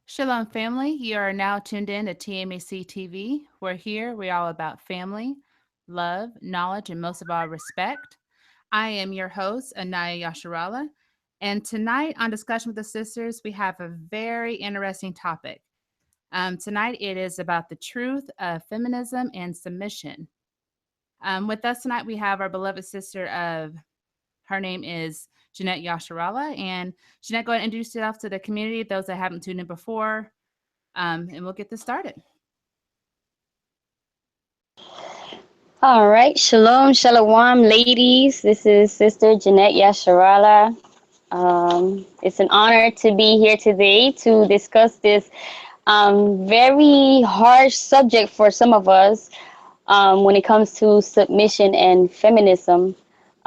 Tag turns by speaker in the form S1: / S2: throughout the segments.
S1: Shalom, family. You are now tuned in to TMHC TV. We're all about family, love, knowledge, and most of all, respect. I am your host, Anaya Yasharala. And tonight on Discussion with the Sisters, we have a very interesting topic. Tonight it is about the truth of feminism and submission. With us tonight, we have our beloved sister her name is Jeanette Yasharala. And Jeanette, go ahead and introduce yourself to the community, those that haven't tuned in before. And we'll get this started.
S2: All right, shalom, shalom, ladies. This is Sister Jeanette Yasharala. It's an honor to be here today to discuss this very harsh subject for some of us when it comes to submission and feminism.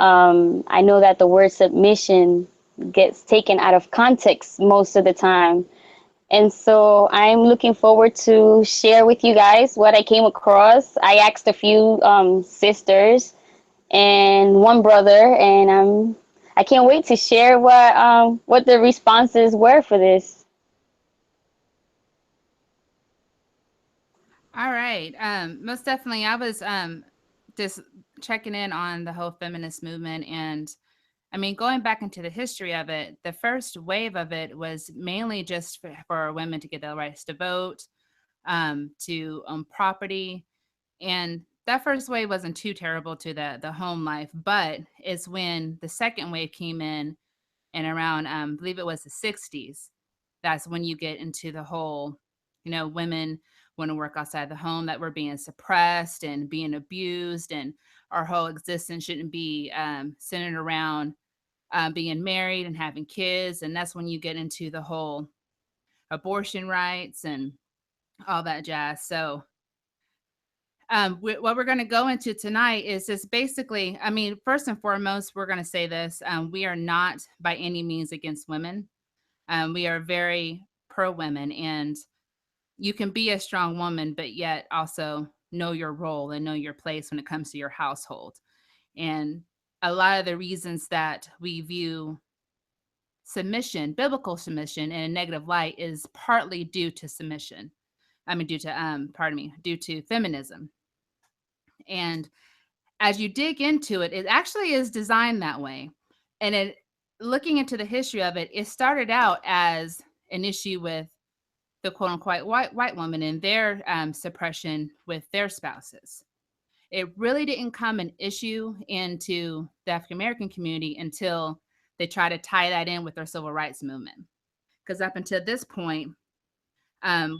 S2: I know that the word submission gets taken out of context most of the time. And so I'm looking forward to share with you guys what I came across. I asked a few sisters and one brother, and I can't wait to share what the responses were for this.
S1: All right. Most definitely. I was just checking in on the whole feminist movement. And I mean, going back into the history of it, the first wave of it was mainly just for women to get the rights to vote, to own property. And that first wave wasn't too terrible to the home life, but it's when the second wave came in and around, I believe it was the 60s. That's when you get into the whole, women want to work outside the home, that we're being suppressed and being abused, and our whole existence shouldn't be centered around being married and having kids. And that's when you get into the whole abortion rights and all that jazz. So, what we're going to go into tonight is just basically, I mean, first and foremost, we're going to say this: we are not by any means against women. We are very pro women, and you can be a strong woman, but yet also know your role and know your place when it comes to your household. And a lot of the reasons that we view submission, biblical submission, in a negative light is partly due to submission. I mean, due to feminism. And as you dig into it, it actually is designed that way. And looking into the history of it, it started out as an issue with the quote unquote white woman and their suppression with their spouses. It really didn't come an issue into the African American community until they try to tie that in with their civil rights movement. Because up until this point,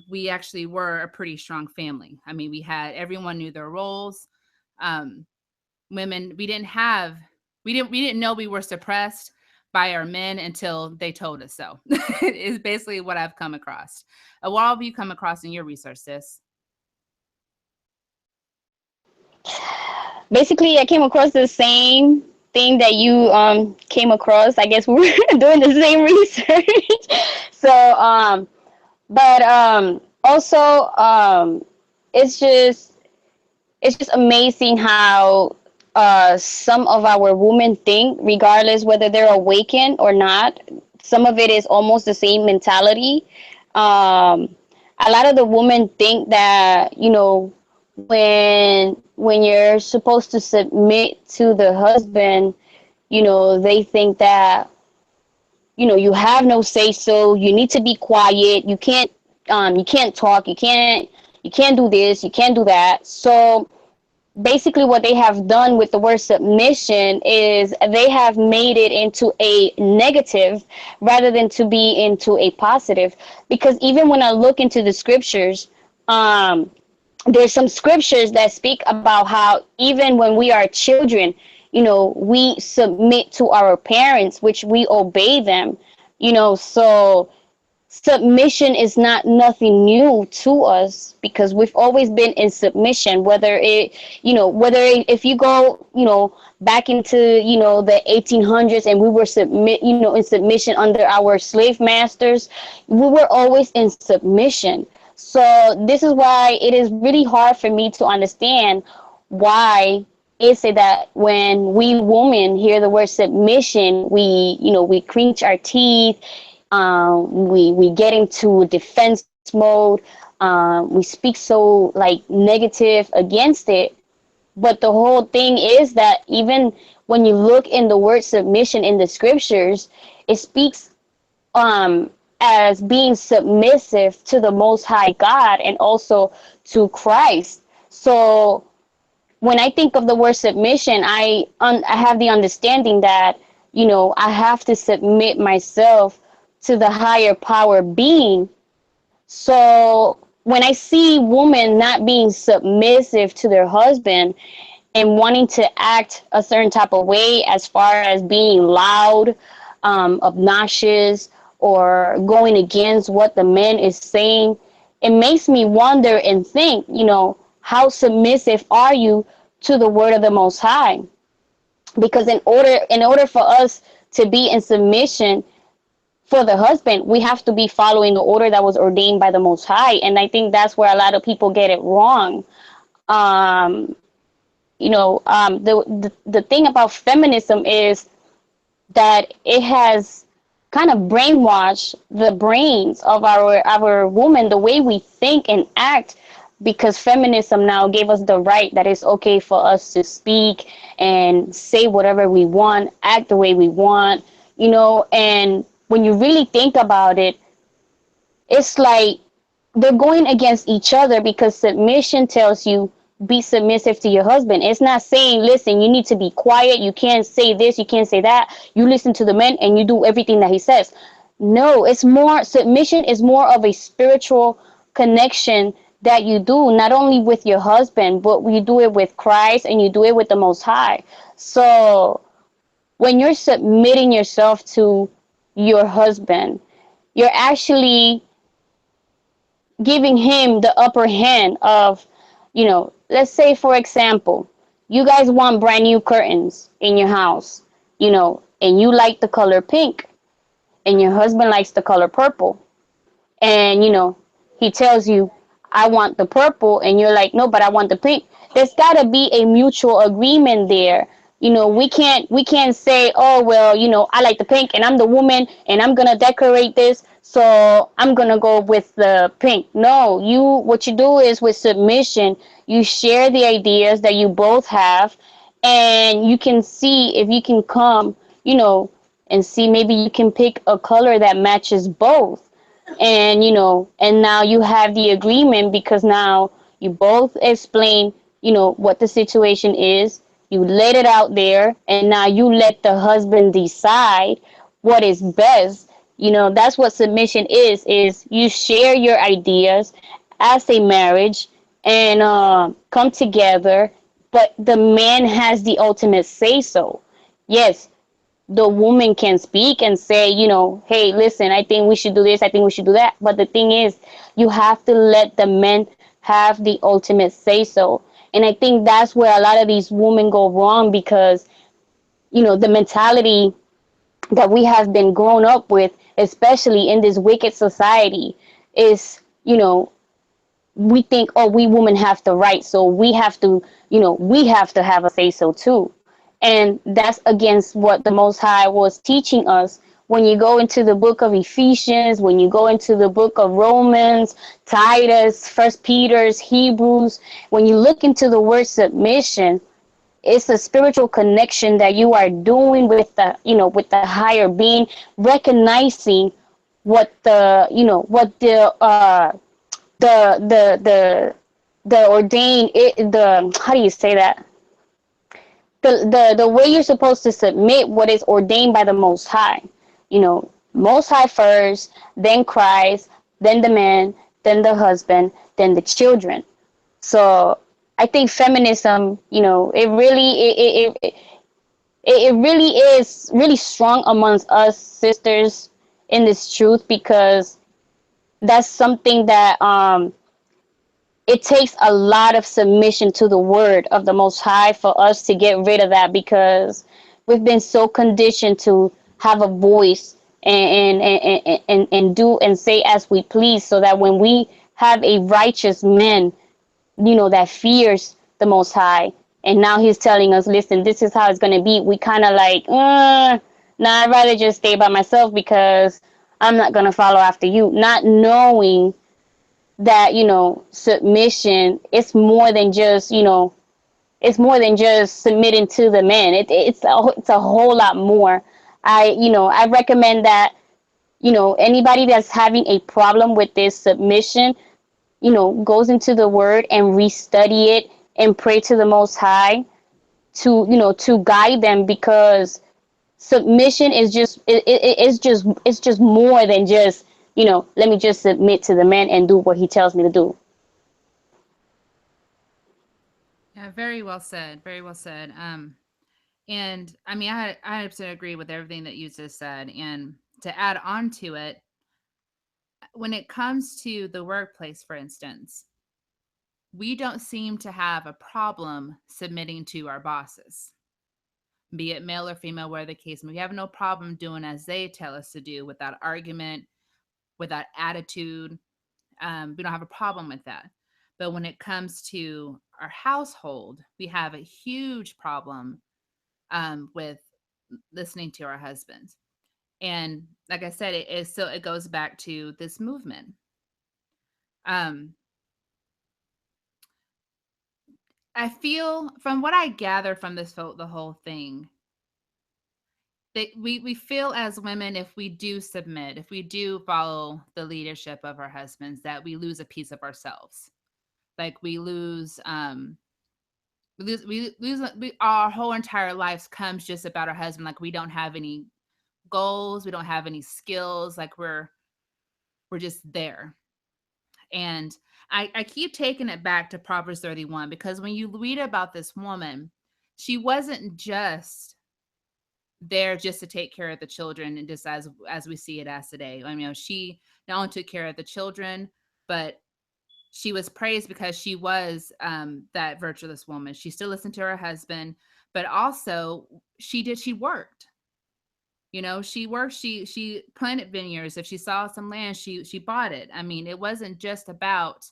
S1: we actually were a pretty strong family. I mean, everyone knew their roles. Women, we didn't know we were suppressed by our men until they told us so. Is basically what I've come across. What have you come across in your research, sis?
S2: Basically, I came across the same thing that you came across. I guess we were doing the same research. So, but also, it's just amazing how some of our women think, regardless whether they're awakened or not. Some of it is almost the same mentality. Um, a lot of the women think that, when you're supposed to submit to the husband, they think that, you have no say so. You need to be quiet. You can't talk. You can't do this. You can't do that. So basically what they have done with the word submission is they have made it into a negative rather than to be into a positive. Because even when I look into the scriptures, there's some scriptures that speak about how even when we are children, we submit to our parents, which we obey them, so submission is not nothing new to us because we've always been in submission, if you go, back into, the 1800s, and we were in submission under our slave masters. We were always in submission. So this is why it is really hard for me to understand why is it that when we women hear the word submission, we clench our teeth. We get into defense mode. We speak so like negative against it. But the whole thing is that even when you look in the word submission in the scriptures, it speaks um, as being submissive to the Most High God and also to Christ. So when I think of the word submission, I have the understanding that, you know, I have to submit myself to the higher power being. So when I see women not being submissive to their husband and wanting to act a certain type of way, as far as being loud, obnoxious, or going against what the man is saying, it makes me wonder and think, you know, how submissive are you to the word of the Most High? Because in order for us to be in submission for the husband, we have to be following the order that was ordained by the Most High, and I think that's where a lot of people get it wrong. Um, the thing about feminism is that it has kind of brainwashed the brains of our women, the way we think and act, because feminism now gave us the right that it's okay for us to speak and say whatever we want, act the way we want, you know. And when you really think about it, it's like they're going against each other, because submission tells you be submissive to your husband. It's not saying, listen, you need to be quiet, you can't say this, you can't say that, you listen to the man and you do everything that he says. No, it's more, submission is more of a spiritual connection that you do not only with your husband, but you do it with Christ and you do it with the Most High. So when you're submitting yourself to your husband, you're actually giving him the upper hand of, you know, let's say, for example, you guys want brand new curtains in your house, you know, and you like the color pink and your husband likes the color purple. And, you know, he tells you, I want the purple. And you're like, no, but I want the pink. There's got to be a mutual agreement there. You know, we can't say, oh, well, you know, I like the pink and I'm the woman and I'm going to decorate this, so I'm going to go with the pink. No, what you do is, with submission, you share the ideas that you both have, and you can see if you can come, you know, and see, maybe you can pick a color that matches both. And, you know, and now you have the agreement, because now you both explain, you know, what the situation is, you let it out there, and now you let the husband decide what is best. You know, that's what submission is you share your ideas as a marriage, and come together, but the man has the ultimate say so. Yes, the woman can speak and say, you know, hey, listen, I think we should do this, I think we should do that. But the thing is, you have to let the men have the ultimate say so. And I think that's where a lot of these women go wrong, because, you know, the mentality that we have been grown up with, especially in this wicked society, is, you know, we think, oh, we women have the right, so we have to, you know, we have to have a say so too. And that's against what the Most High was teaching us. When you go into the book of Ephesians, when you go into the book of Romans, Titus, First Peter's, Hebrews, when you look into the word submission, it's a spiritual connection that you are doing with the, you know, with the higher being, recognizing what the, you know, what the ordained it, the, how do you say that, the way you're supposed to submit what is ordained by the Most High. You know, Most High first, then Christ, then the man, then the husband, then the children. So I think feminism, you know, it really is really strong amongst us sisters in this truth, because that's something that it takes a lot of submission to the word of the Most High for us to get rid of that, because we've been so conditioned to have a voice and do and say as we please, so that when we have a righteous man, you know, that fears the Most High, and now he's telling us, listen, this is how it's going to be, we kind of like, nah, I'd rather just stay by myself, because I'm not going to follow after you, not knowing that, submission, it's more than just, it's more than just submitting to the man. It's a whole lot more. I recommend that, anybody that's having a problem with this submission, goes into the word and restudy it and pray to the Most High to guide them, because submission is just it's just more than just, let me just submit to the man and do what he tells me to do.
S1: Yeah, very well said. Very well said. And I mean, I absolutely agree with everything that you just said. And to add on to it, when it comes to the workplace, for instance, we don't seem to have a problem submitting to our bosses, be it male or female, where the case may be. We have no problem doing as they tell us to do without argument, without attitude. We don't have a problem with that. But when it comes to our household, we have a huge problem with listening to our husbands. And like I said, it goes back to this movement. Um, I feel from what I gather from the whole thing, that we feel as women, if we do submit, if we do follow the leadership of our husbands, that we lose a piece of ourselves. Like our whole entire lives comes just about our husband. Like we don't have any goals, we don't have any skills. Like we're just there. And I keep taking it back to Proverbs 31, because when you read about this woman, she wasn't just there just to take care of the children, and just as we see it as today. I mean, she not only took care of the children, but she was praised because she was that virtuous woman. She still listened to her husband, but also she worked. She worked. She planted vineyards. If she saw some land, she bought it. I mean, it wasn't just about,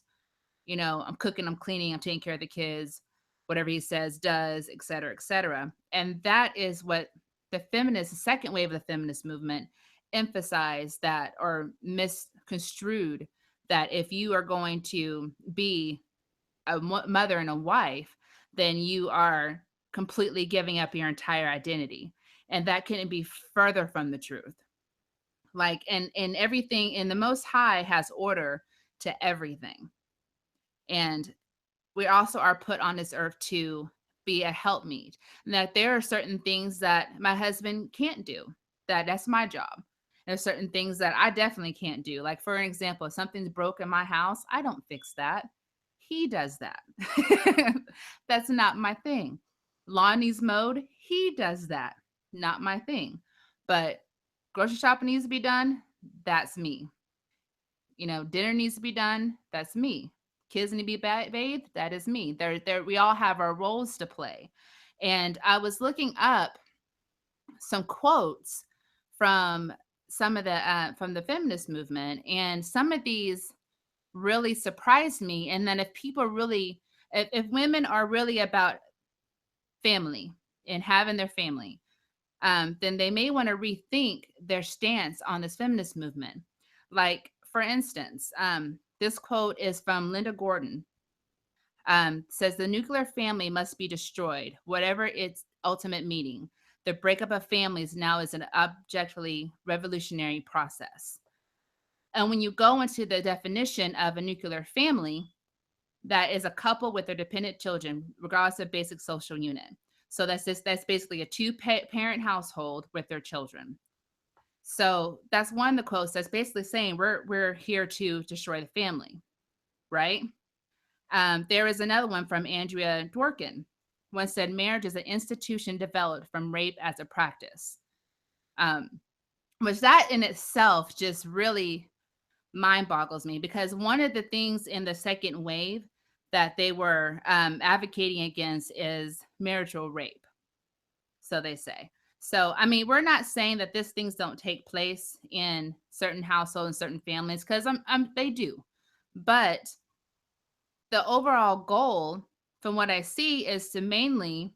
S1: I'm cooking, I'm cleaning, I'm taking care of the kids, whatever he says, does, et cetera, et cetera. And that is what the second wave of the feminist movement emphasized, that, or misconstrued, that if you are going to be a mother and a wife, then you are completely giving up your entire identity. And that couldn't be further from the truth. Like, and everything in the Most High has order to everything. And we also are put on this earth to be a helpmeet. And that there are certain things that my husband can't do. That's my job. There's certain things that I definitely can't do. Like, for an example, if something's broke in my house, I don't fix that. He does that. That's not my thing. Lawn needs mowed, he does that. Not my thing. But grocery shopping needs to be done, that's me. Dinner needs to be done, that's me. Kids need to be bathed, that is me. We all have our roles to play. And I was looking up some quotes from from the feminist movement, and some of these really surprised me. And then if women are really about family and having their family, then they may want to rethink their stance on this feminist movement. Like, for instance, this quote is from Linda Gordon. Says the nuclear family must be destroyed, whatever its ultimate meaning. The breakup of families now is an objectively revolutionary process. And when you go into the definition of a nuclear family, that is a couple with their dependent children, regardless of basic social unit. So that's basically a two-parent household with their children. So that's one of the quotes that's basically saying we're here to destroy the family, right? There is another one from Andrea Dworkin. One said, marriage is an institution developed from rape as a practice. Which that in itself just really mind boggles me, because one of the things in the second wave that they were advocating against is marital rape. So they say. So, I mean, we're not saying that these things don't take place in certain households and certain families, because they do. But the overall goal, from what I see, is to mainly,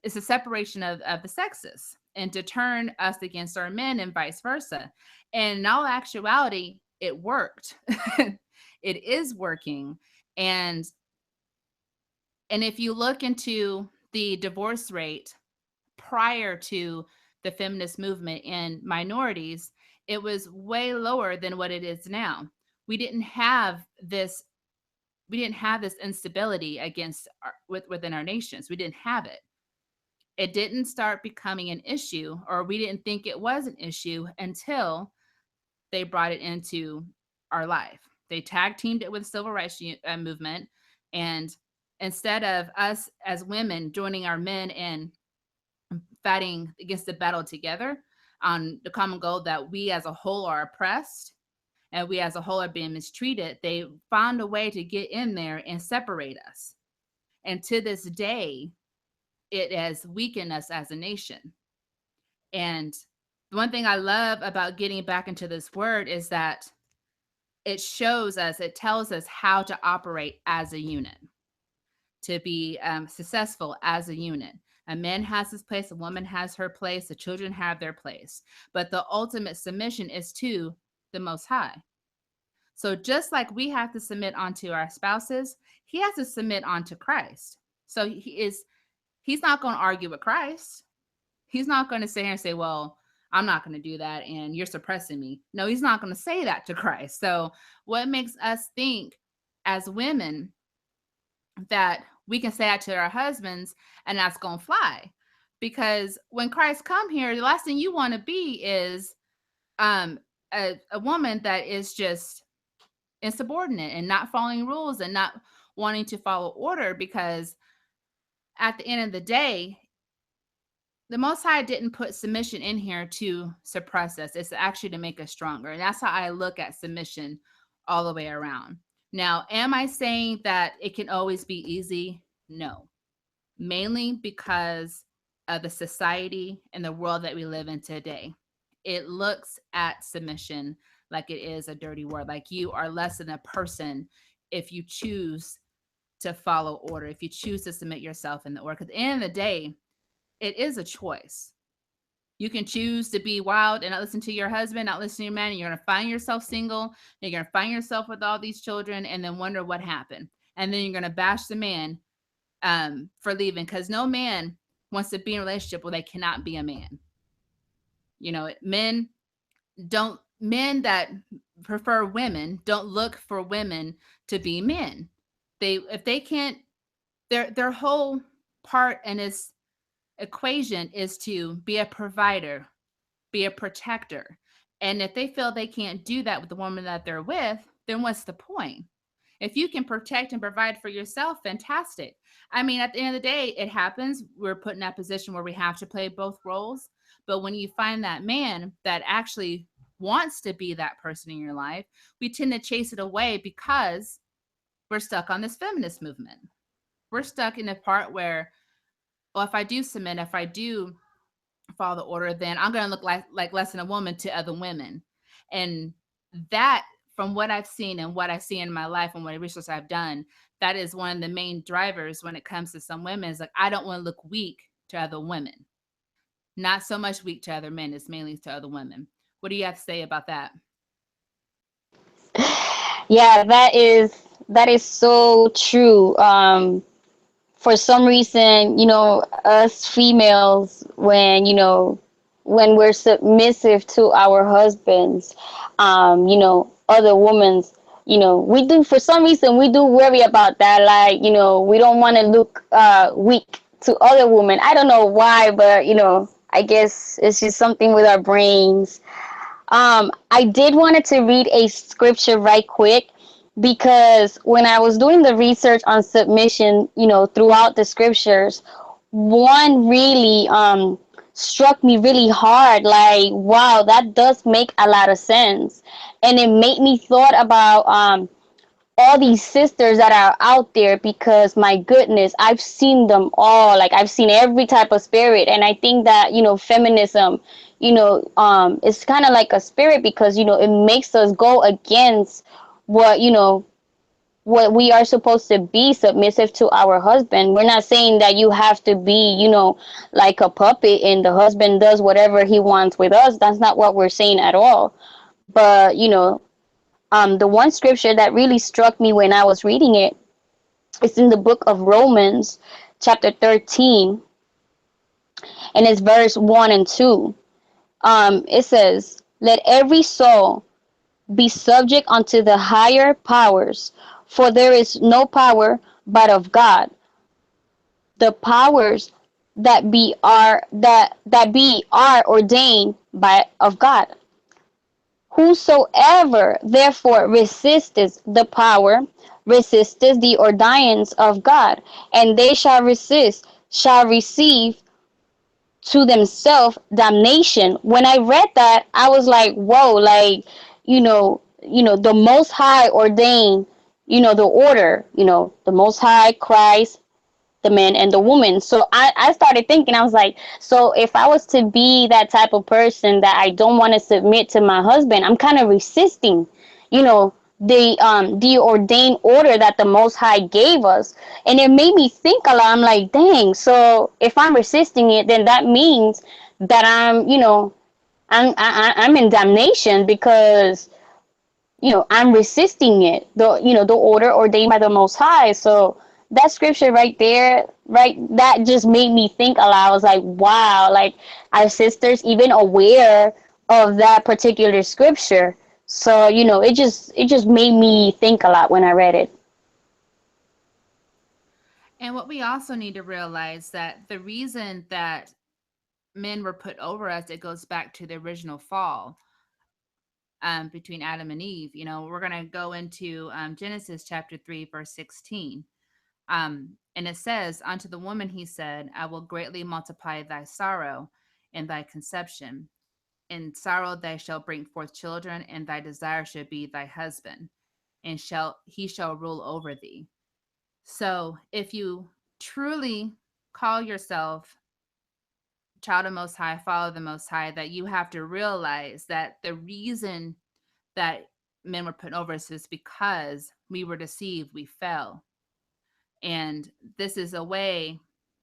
S1: it's a separation of the sexes. and to turn us against our men and vice versa. And in all actuality, it worked. It is working. And if you look into the divorce rate prior to the feminist movement in minorities, it was way lower than what it is now. We didn't have this instability within our nations. We didn't have it. It didn't start becoming an issue, or we didn't think it was an issue until they brought it into our life. They tag teamed it with the civil rights movement, and instead of us as women joining our men and fighting against the battle together on the common goal that we as a whole are oppressed and we as a whole are being mistreated, they found a way to get in there and separate us. And to this day, it has weakened us as a nation. And the one thing I love about getting back into this word is that it tells us how to operate as a unit, to be successful as a unit. A man has his place, a woman has her place, the children have their place. But the ultimate submission is to the Most High. So just like we have to submit onto our spouses, he has to submit onto Christ. So he's not going to argue with Christ. He's not going to sit here and say, well, I'm not going to do that and you're suppressing me. No, he's not going to say that to Christ. So what makes us think as women that we can say that to our husbands and that's going to fly? Because when Christ come here, the last thing you want to be is a woman that is just insubordinate and not following rules and not wanting to follow order, because at the end of the day, the Most High didn't put submission in here to suppress us. It's actually to make us stronger. And that's how I look at submission all the way around. Now, am I saying that it can always be easy? No. Mainly because of the society and the world that we live in today. It looks at submission like it is a dirty word, like you are less than a person if you choose to follow order, if you choose to submit yourself in the order. Because at the end of the day, it is a choice. You can choose to be wild and not listen to your husband, not listen to your man, and you're going to find yourself single, you're going to find yourself with all these children, and then wonder what happened. And then you're going to bash the man for leaving, because no man wants to be in a relationship where they cannot be a man. You know, men that prefer women don't look for women to be men. If they can't, their whole part in this equation is to be a provider, be a protector. And if they feel they can't do that with the woman that they're with, then what's the point? If you can protect and provide for yourself, fantastic. I mean, at the end of the day, it happens. We're put in that position where we have to play both roles. But when you find that man that actually wants to be that person in your life, we tend to chase it away because we're stuck on this feminist movement. We're stuck in a part where, well, if I do submit, if I do follow the order, then I'm going to look like less than a woman to other women. And that, from what I've seen and what I see in my life and what research I've done, that is one of the main drivers when it comes to some women. Is like, I don't want to look weak to other women. Not so much weak to other men, it's mainly to other women. What do you have to say about that?
S2: Yeah, that is so true. For some reason, us females, when we're submissive to our husbands, other women's, we do, for some reason, we do worry about that. Like, we don't want to look weak to other women. I don't know why, but, I guess it's just something with our brains. I did wanted to read a scripture right quick, because when I was doing the research on submission, throughout the scriptures, one really struck me really hard. Like, wow, that does make a lot of sense. And it made me thought about all these sisters that are out there, because my goodness, I've seen them all. Like, I've seen every type of spirit. And I think that, feminism, it's kind of like a spirit, because, it makes us go against what, what we are supposed to be submissive to our husband. We're not saying that you have to be, like a puppet and the husband does whatever he wants with us. That's not what we're saying at all. But, the one scripture that really struck me when I was reading it is in the book of Romans, chapter 13, and it's verse 1 and 2. It says, "Let every soul be subject unto the higher powers, for there is no power but of God. The powers that be are ordained by of God. Whosoever therefore resisteth the power, resisteth the ordinance of God, and they shall resist, shall receive to themselves damnation." When I read that, I was like, whoa, like, the Most High ordained, the order, the Most High, Christ, the man and the woman. So I started thinking, I was like, so if I was to be that type of person that I don't want to submit to my husband, I'm kind of resisting, the ordained order that the Most High gave us. And it made me think a lot. I'm like, dang, so if I'm resisting it, then that means that I'm in damnation, because I'm resisting it, the order ordained by the Most High. So that scripture right there, right, that just made me think a lot. I was like, wow, like, our sisters even aware of that particular scripture. So it just made me think a lot when I read it.
S1: And what we also need to realize that the reason that men were put over us, it goes back to the original fall, between Adam and Eve. We're going to go into Genesis chapter 3, verse 16. And it says, "Unto the woman he said, I will greatly multiply thy sorrow and thy conception. In sorrow thou shalt bring forth children, and thy desire shall be thy husband, and he shall rule over thee." So if you truly call yourself child of Most High, follow the Most High, that you have to realize that the reason that men were put over us is because we were deceived, we fell. And this is a way,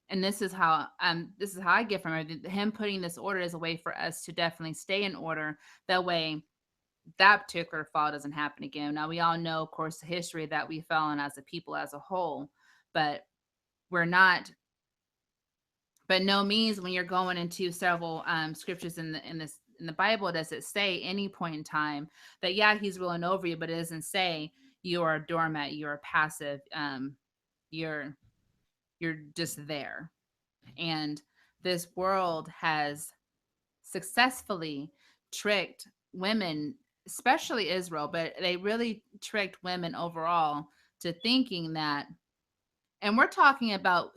S1: and this is how I get from it. Him putting this order is a way for us to definitely stay in order. That way that particular fall doesn't happen again. Now we all know, of course, the history that we fell in as a people as a whole, but we're not, but no means when you're going into several scriptures in the Bible does it say any point in time that, yeah, he's ruling over you, but it doesn't say you are a doormat, you're passive, you're you're just there. And this world has successfully tricked women, especially Israel, but they really tricked women overall to thinking that, and we're talking about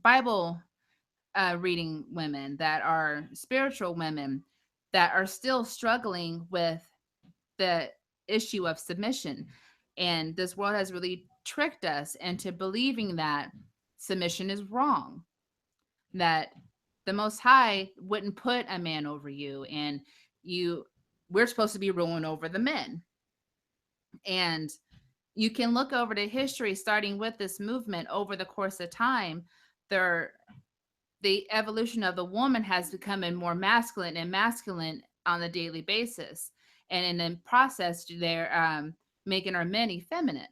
S1: Bible reading women that are spiritual women that are still struggling with the issue of submission. And this world has really tricked us into believing that submission is wrong, that the Most High wouldn't put a man over you, and you we're supposed to be ruling over the men. And you can look over the history starting with this movement over the course of time. There The evolution of the woman has become more masculine and masculine on a daily basis, and in the process they're making our men effeminate.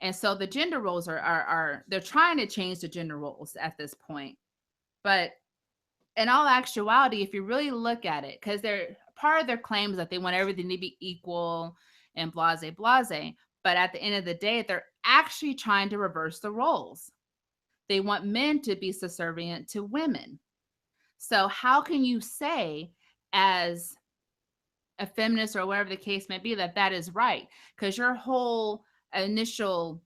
S1: And so the gender roles are they're trying to change the gender roles at this point. But in all actuality, if you really look at it, because they're part of their claims that they want everything to be equal and blase blase, but at the end of the day, they're actually trying to reverse the roles. They want men to be subservient to women. So how can you say, as a feminist or whatever the case may be, that that is right? Because your whole initial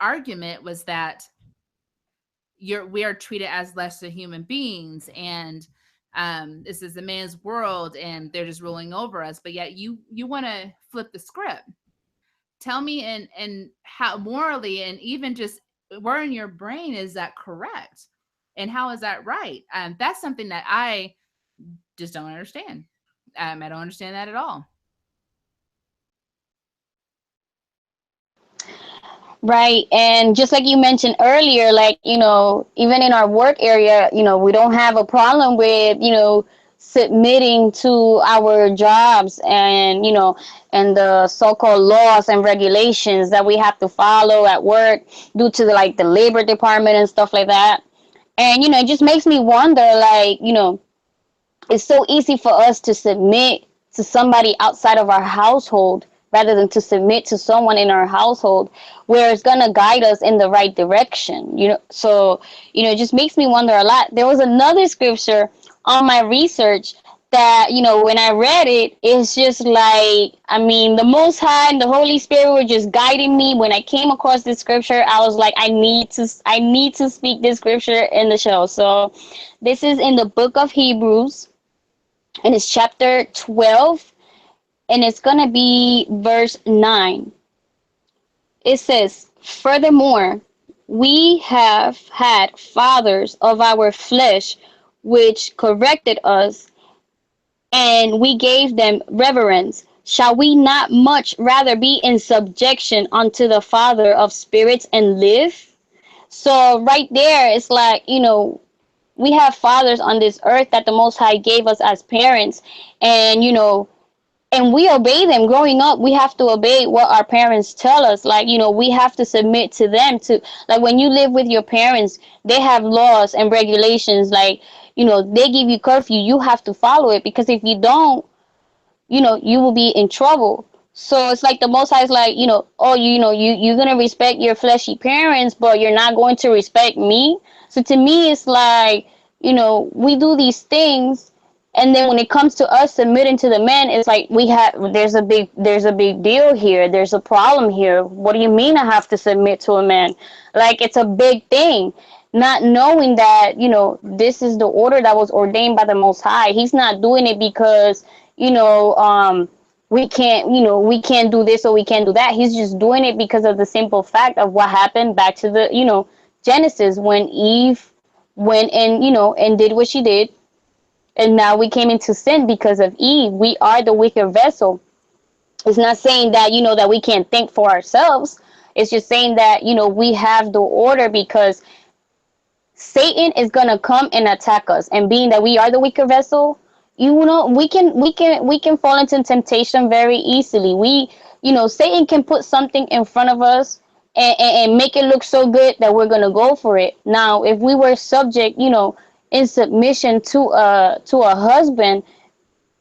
S1: argument was that we are treated as less than human beings, and this is a man's world, and they're just ruling over us. But yet you want to flip the script. Tell me, and how morally and even just where in your brain is that correct, and how is that right? That's something that I just don't understand. I don't understand that at all.
S2: Right. And just like you mentioned earlier, like, even in our work area, we don't have a problem with, submitting to our jobs and, and the so-called laws and regulations that we have to follow at work due to the labor department and stuff like that. And, it just makes me wonder, like, it's so easy for us to submit to somebody outside of our household rather than to submit to someone in our household where it's going to guide us in the right direction. So it just makes me wonder a lot. There was another scripture on my research that, when I read it, it's just like, I mean, the Most High and the Holy Spirit were just guiding me. When I came across this scripture, I was like, I need to speak this scripture in the show. So this is in the book of Hebrews, and it's chapter 12, and it's going to be verse 9. It says, "Furthermore, we have had fathers of our flesh which corrected us, and we gave them reverence. Shall we not much rather be in subjection unto the Father of spirits and live?" So right there, it's like, we have fathers on this earth that the Most High gave us as parents, and and we obey them. Growing up, we have to obey what our parents tell us. Like, we have to submit to them. To like, when you live with your parents, they have laws and regulations. Like, they give you curfew, you have to follow it, because if you don't, you will be in trouble. So it's like the Most High is like, oh, you're gonna respect your fleshy parents, but you're not going to respect me. So to me, it's like, we do these things, and then when it comes to us submitting to the men, it's like there's a big deal here. There's a problem here. What do you mean I have to submit to a man? Like, it's a big thing. Not knowing that, this is the order that was ordained by the Most High. He's not doing it because, you know, um, we can't do this or we can't do that. He's just doing it because of the simple fact of what happened back to the, Genesis, when Eve went and, and did what she did. And now we came into sin because of Eve. We are the wicked vessel. It's not saying that, that we can't think for ourselves. It's just saying that, we have the order because Satan is gonna come and attack us, and being that we are the weaker vessel, we can fall into temptation very easily. Satan can put something in front of us and make it look so good that we're gonna go for it. Now, if we were subject, in submission to a husband,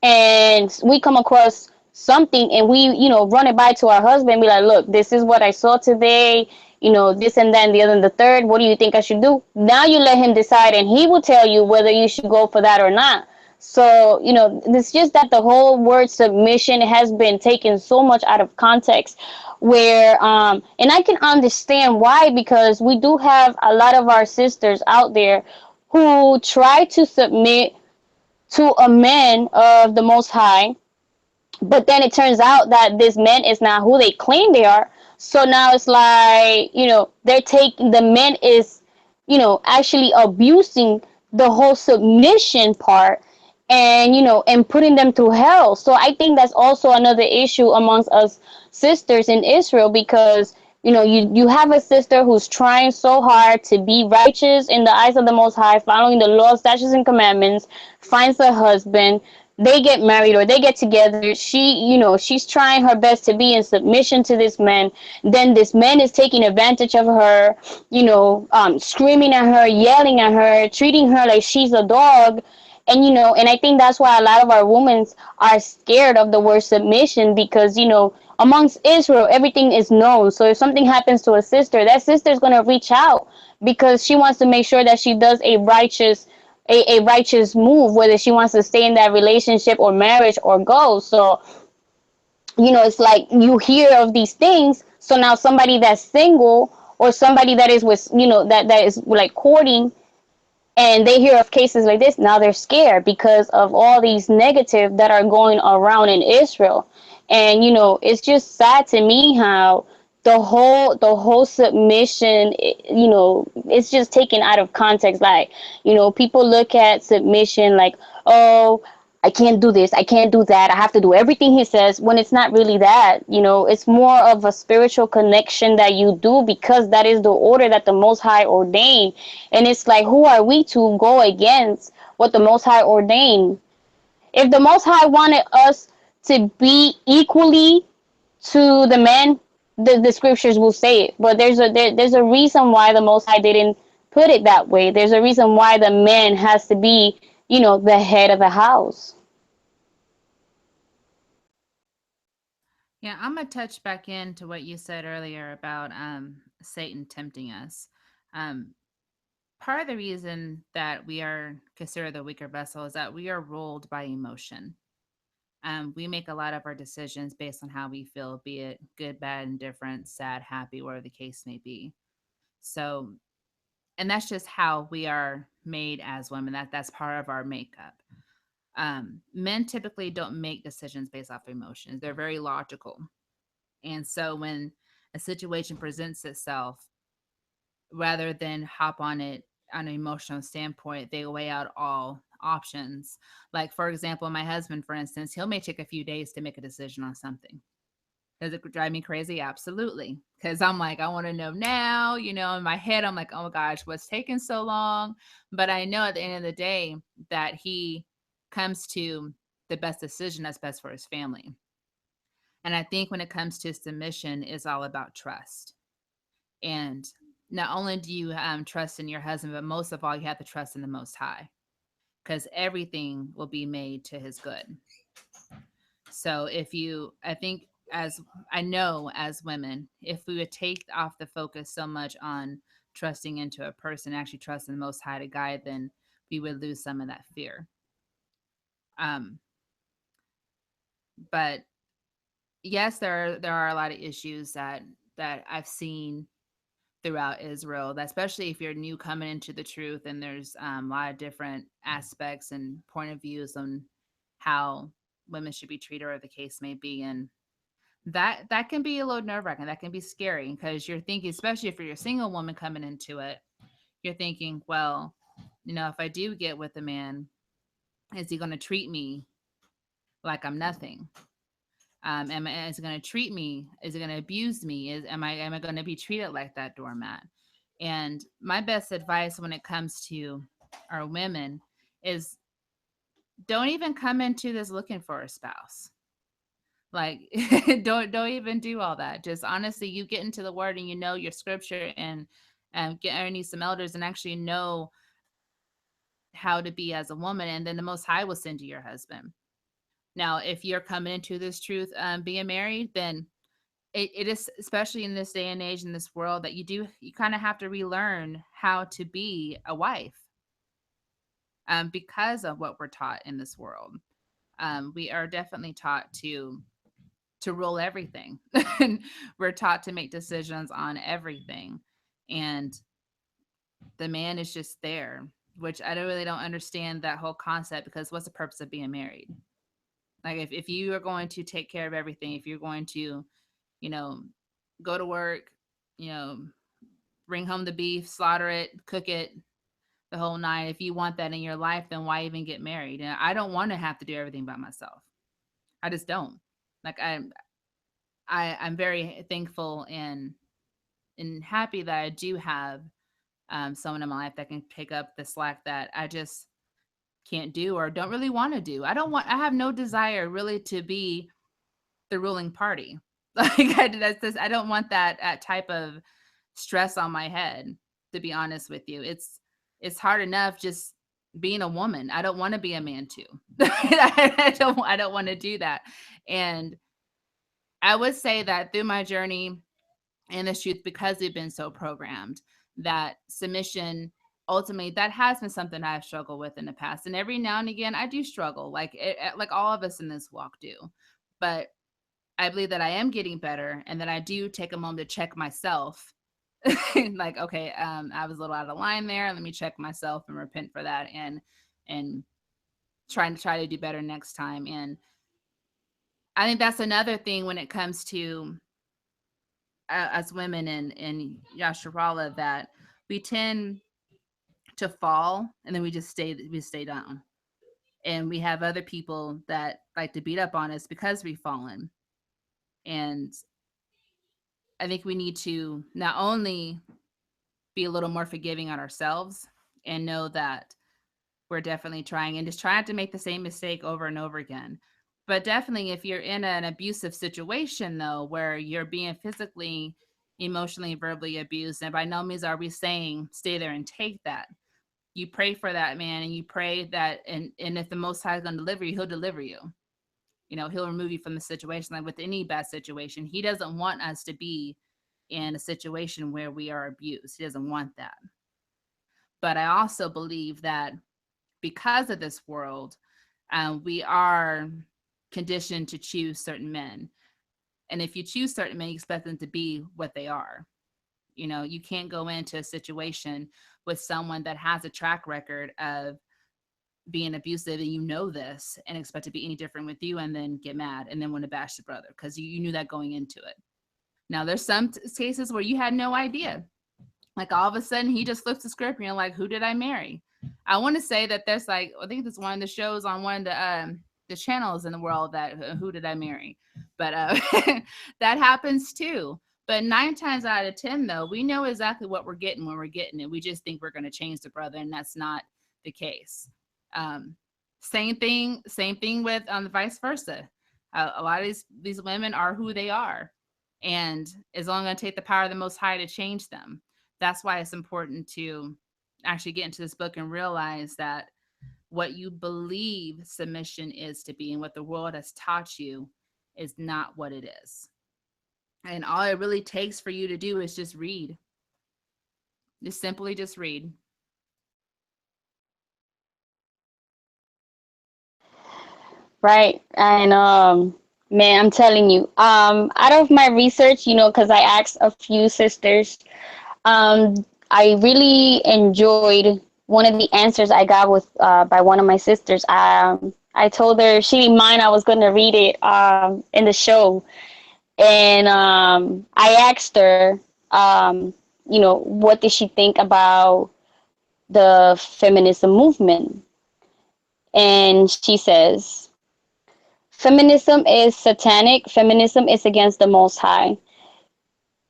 S2: and we come across something and we run it by to our husband, be like, look, this is what I saw today, this and that and the other and the third, what do you think I should do? Now you let him decide, and he will tell you whether you should go for that or not. So it's just that the whole word submission has been taken so much out of context, where and I can understand why, because we do have a lot of our sisters out there who try to submit to a man of the Most High, but then it turns out that this man is not who they claim they are. So now it's like, they're taking, the man is, actually abusing the whole submission part, and and putting them through hell. So I think that's also another issue amongst us sisters in Israel, because you have a sister who's trying so hard to be righteous in the eyes of the Most High, following the laws, statutes, and commandments, finds a husband, they get married or they get together. She's trying her best to be in submission to this man. Then this man is taking advantage of her, screaming at her, yelling at her, treating her like she's a dog. And I think that's why a lot of our women are scared of the word submission, because amongst Israel, everything is known. So if something happens to a sister, that sister is going to reach out, because she wants to make sure that she does a righteous move, whether she wants to stay in that relationship or marriage or go. So it's like you hear of these things. So now somebody that's single, or somebody that is with, that is like courting, and they hear of cases like this, now they're scared because of all these negative that are going around in Israel. And it's just sad to me how the whole submission, it's just taken out of context. Like, people look at submission like, oh, I can't do this, I can't do that, I have to do everything he says, when it's not really that. It's more of a spiritual connection that you do because that is the order that the Most High ordained. And it's like, who are we to go against what the Most High ordained? If the Most High wanted us to be equally to the men, the scriptures will say it. But there's a reason why the Most High didn't put it that way. There's a reason why the man has to be, the head of the house.
S1: Yeah, I'm gonna touch back into what you said earlier about Satan tempting us. Um, Part of the reason that we are considered the weaker vessel is that we are ruled by emotion. We make a lot of our decisions based on how we feel, be it good, bad, indifferent, sad, happy, whatever the case may be. So, and that's just how we are made as women. That's part of our makeup. Men typically don't make decisions based off emotions. They're very logical. And so when a situation presents itself, rather than hop on it on an emotional standpoint, they weigh out all options. Like, for example, my husband, for instance, he'll may take a few days to make a decision on something. Does it drive me crazy? Absolutely. Because I'm like, I want to know now. In my head, I'm like, oh my gosh, what's taking so long? But I know at the end of the day that he comes to the best decision that's best for his family. And I think when it comes to submission, it's all about trust. And not only do you trust in your husband, but most of all, you have to trust in the Most High because everything will be made to his good. So I think as I know as women, if we would take off the focus so much on trusting into a person, actually trusting the Most High to guide, then we would lose some of that fear. Um, but yes, there are a lot of issues that I've seen throughout Israel, that especially if you're new coming into the truth, and there's a lot of different aspects and point of views on how women should be treated or the case may be. And that can be a little nerve-wracking. That can be scary because you're thinking, especially if you're a single woman coming into it, you're thinking, well, if I do get with a man, is he going to treat me like I'm nothing? Is it going to treat me? Is it going to abuse me? Am I going to be treated like that doormat? And my best advice when it comes to our women is don't even come into this looking for a spouse. Like don't even do all that. Just honestly, you get into the word and you know your scripture, and get underneath some elders and actually know how to be as a woman, and then the Most High will send you your husband. Now, if you're coming into this truth, being married, then it is, especially in this day and age in this world, that you kind of have to relearn how to be a wife, because of what we're taught in this world. We are definitely taught to rule everything. And we're taught to make decisions on everything, and the man is just there, which I don't understand that whole concept, because what's the purpose of being married? Like, if you are going to take care of everything, if you're going to, you know, go to work, you know, bring home the beef, slaughter it, cook it, the whole nine. If you want that in your life, then why even get married? And I don't want to have to do everything by myself. I just don't. Like I'm very thankful and happy that I do have someone in my life that can pick up the slack that I just can't do or don't really want to do. I have no desire really to be the ruling party. Like I don't want that type of stress on my head, to be honest with you. It's hard enough just being a woman. I don't want to be a man too. I don't want to do that. And I would say that through my journey and this truth, because we've been so programmed, that submission ultimately, that has been something I've struggled with in the past. And every now and again I do struggle, like all of us in this walk do. But I believe that I am getting better, and that I do take a moment to check myself. Like, okay, I was a little out of line there. Let me check myself and repent for that, and try to do better next time. And I think that's another thing when it comes to as women in Yasharala, that we tend to fall and then we stay down. And we have other people that like to beat up on us because we've fallen. And I think we need to not only be a little more forgiving on ourselves and know that we're definitely trying and just try not to make the same mistake over and over again. But definitely, if you're in an abusive situation, though, where you're being physically, emotionally, verbally abused, and by no means are we saying stay there and take that. You pray for that man and you pray that, and if the Most High is going to deliver you, he'll deliver you. You know, he'll remove you from the situation. Like with any bad situation, he doesn't want us to be in a situation where we are abused. He doesn't want that. But I also believe that because of this world, we are conditioned to choose certain men. And if you choose certain men, you expect them to be what they are. You know, you can't go into a situation with someone that has a track record of being abusive and you know this and expect to be any different with you and then get mad and then want to bash the brother because you knew that going into it. Now, there's some cases where you had no idea. Like all of a sudden, he just flips the script and you're like, who did I marry? I want to say that there's like, I think there's one of the shows on one of the channels in the world that who did I marry? But that happens too. But 9 times out of 10, though, we know exactly what we're getting when we're getting it. We just think we're going to change the brother, and that's not the case. Um, same thing with the vice versa. A lot of these women are who they are, and it's only going to take the power of the Most High to change them. That's why it's important to actually get into this book and realize that what you believe submission is to be and what the world has taught you is not what it is. And all it really takes for you to do is just read. Just simply just read.
S2: Right. And man, I'm telling you, out of my research, because I asked a few sisters, I really enjoyed one of the answers I got with by one of my sisters. I told her she didn't mind I was going to read it in the show, and I asked her, what did she think about the feminism movement, and she says, feminism is satanic. Feminism is against the Most High.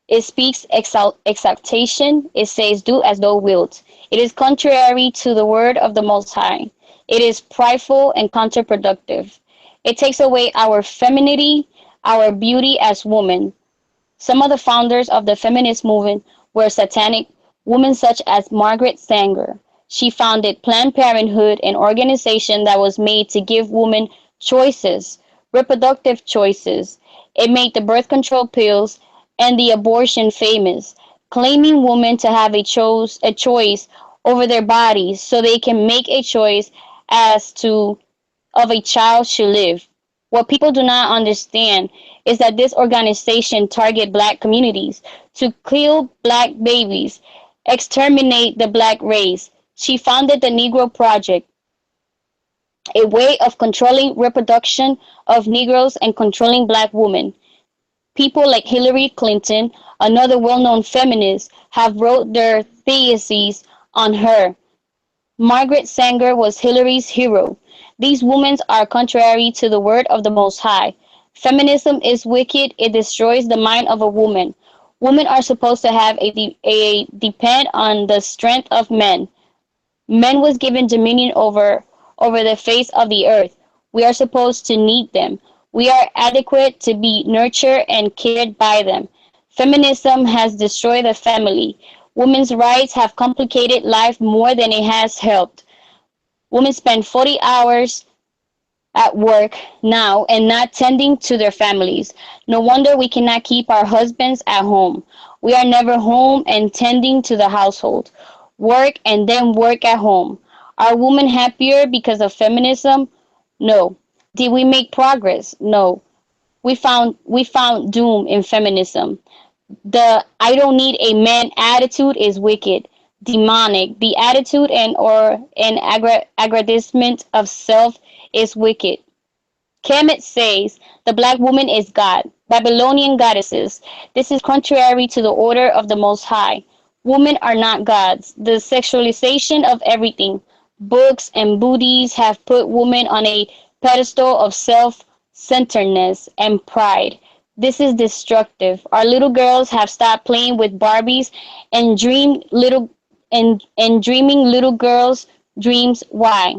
S2: It speaks exaltation. It says, do as thou wilt. It is contrary to the word of the Most High. It is prideful and counterproductive. It takes away our femininity, our beauty as women. Some of the founders of the feminist movement were satanic women such as Margaret Sanger. She founded Planned Parenthood, an organization that was made to give women choices, reproductive choices. It made the birth control pills and the abortion famous, claiming women to have a choice over their bodies so they can make a choice as to of a child should live. What people do not understand is that this organization target black communities to kill black babies, exterminate the black race. She founded the Negro Project, a way of controlling reproduction of Negroes and controlling black women. People like Hillary Clinton, another well-known feminist, have wrote their theses on her. Margaret Sanger was Hillary's hero. These women are contrary to the word of the Most High. Feminism is wicked. It destroys the mind of a woman. Women are supposed to have a depend on the strength of men. Men was given dominion over the face of the earth. We are supposed to need them. We are adequate to be nurtured and cared by them. Feminism has destroyed the family. Women's rights have complicated life more than it has helped. Women spend 40 hours at work now and not tending to their families. No wonder we cannot keep our husbands at home. We are never home and tending to the household. Work and then work at home. Are women happier because of feminism? No. Did we make progress? No. We found doom in feminism. The I don't need a man attitude is wicked, demonic. The attitude and aggrandizement of self is wicked. Kemet says the black woman is God, Babylonian goddesses. This is contrary to the order of the Most High. Women are not gods. The sexualization of everything. books, and booties have put women on a pedestal of self-centeredness and pride. This is destructive. Our little girls have stopped playing with Barbies and dreaming little girls' dreams. Why?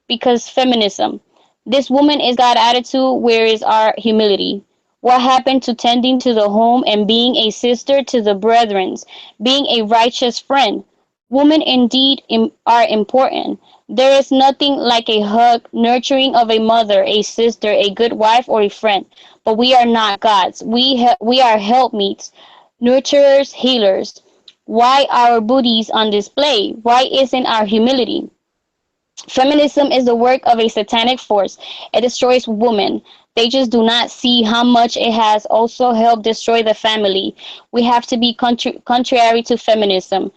S2: Because feminism. This woman is God attitude. Where is our humility? What happened to tending to the home and being a sister to the brethren, being a righteous friend? Women indeed are important. There is nothing like a hug, nurturing of a mother, a sister, a good wife, or a friend. But we are not gods. We are helpmeets, nurturers, healers. Why our booties on display? Why isn't our humility? Feminism is the work of a satanic force. It destroys women. They just do not see how much it has also helped destroy the family. We have to be contrary to feminism.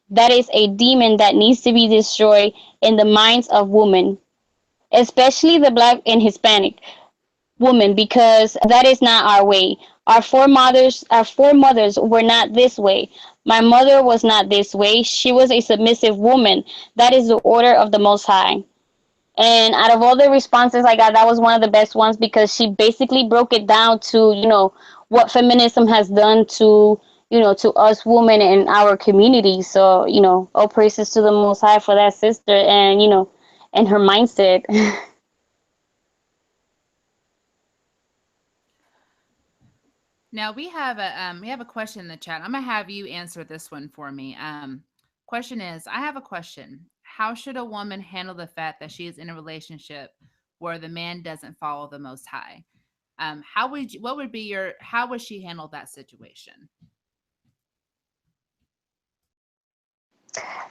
S2: That is a demon that needs to be destroyed in the minds of women, especially the black and Hispanic women, because that is not our way. Our foremothers were not this way. My mother was not this way. She was a submissive woman. That is the order of the Most High. And out of all the responses I got, that was one of the best ones because she basically broke it down to, what feminism has done to, to us women in our community. So, all praises to the Most High for that sister and, and her mindset.
S1: Now we have a question in the chat. I'm gonna have you answer this one for me. Question is, I have a question. How should a woman handle the fact that she is in a relationship where the man doesn't follow the Most High? What would be how would she handle that situation?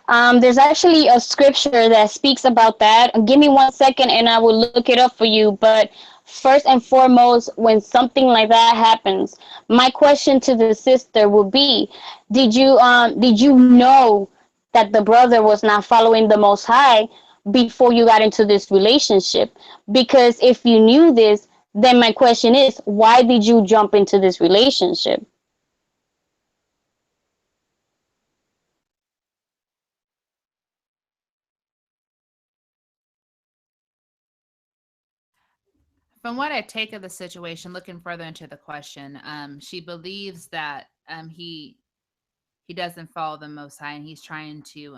S2: There's actually a scripture that speaks about that. Give me 1 second and I will look it up for you. But first and foremost, when something like that happens, my question to the sister would be, did you know that the brother was not following the Most High before you got into this relationship? Because if you knew this, then my question is, why did you jump into this relationship?
S1: From what I take of the situation, looking further into the question, she believes that he doesn't follow the Most High, and he's trying to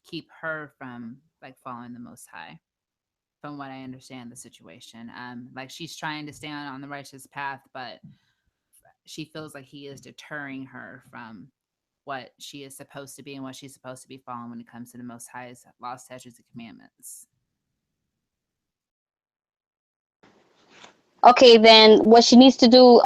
S1: keep her from like following the Most High. From what I understand the situation, like she's trying to stay on the righteous path, but she feels like he is deterring her from what she is supposed to be and what she's supposed to be following when it comes to the Most High's law, statutes, and commandments.
S2: Okay, then what she needs to do,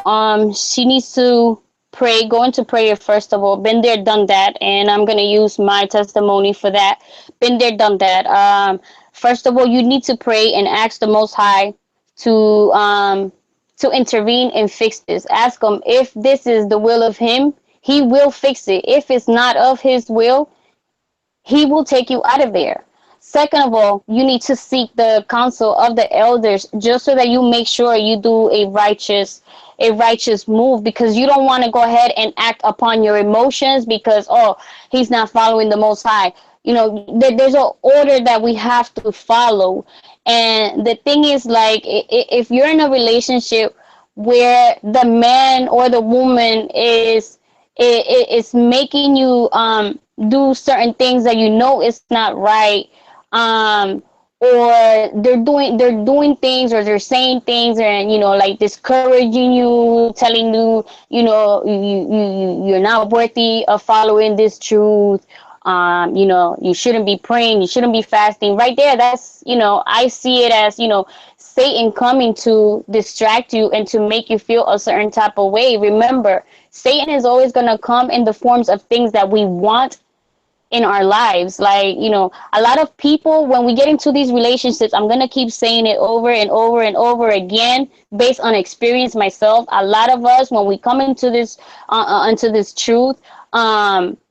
S2: she needs to pray, go into prayer first of all. Been there, done that, and I'm gonna use my testimony for that. Been there, done that. First of all, you need to pray and ask the Most High to um to intervene and fix this. Ask him if this is the will of him. He will fix it. If it's not of his will, he will take you out of there. Second of all, you need to seek the counsel of the elders just so that you make sure you do a righteous move, because you don't want to go ahead and act upon your emotions because, oh, he's not following the Most High. There's an order that we have to follow. And the thing is, like, if you're in a relationship where the man or the woman is making you do certain things that you know is not right, um or they're doing things, or they're saying things, and like discouraging you, telling you, you're not worthy of following this truth. You shouldn't be praying, you shouldn't be fasting. Right there, that's, I see it as, Satan coming to distract you and to make you feel a certain type of way. Remember, Satan is always going to come in the forms of things that we want in our lives. Like, a lot of people, when we get into these relationships, I'm going to keep saying it over and over and over again, based on experience myself. A lot of us, when we come into this truth,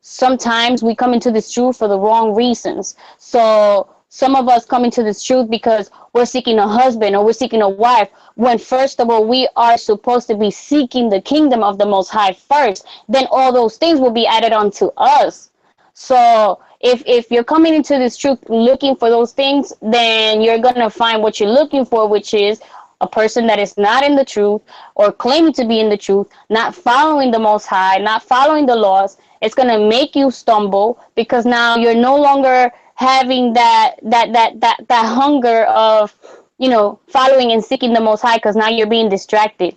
S2: sometimes we come into this truth for the wrong reasons. So some of us come into this truth because we're seeking a husband or we're seeking a wife, when first of all, we are supposed to be seeking the kingdom of the Most High first. Then all those things will be added on to us. So if you're coming into this truth looking for those things, then you're gonna find what you're looking for, which is a person that is not in the truth or claiming to be in the truth, not following the Most High, not following the laws. It's gonna make you stumble because now you're no longer having that hunger of following and seeking the Most High, because now you're being distracted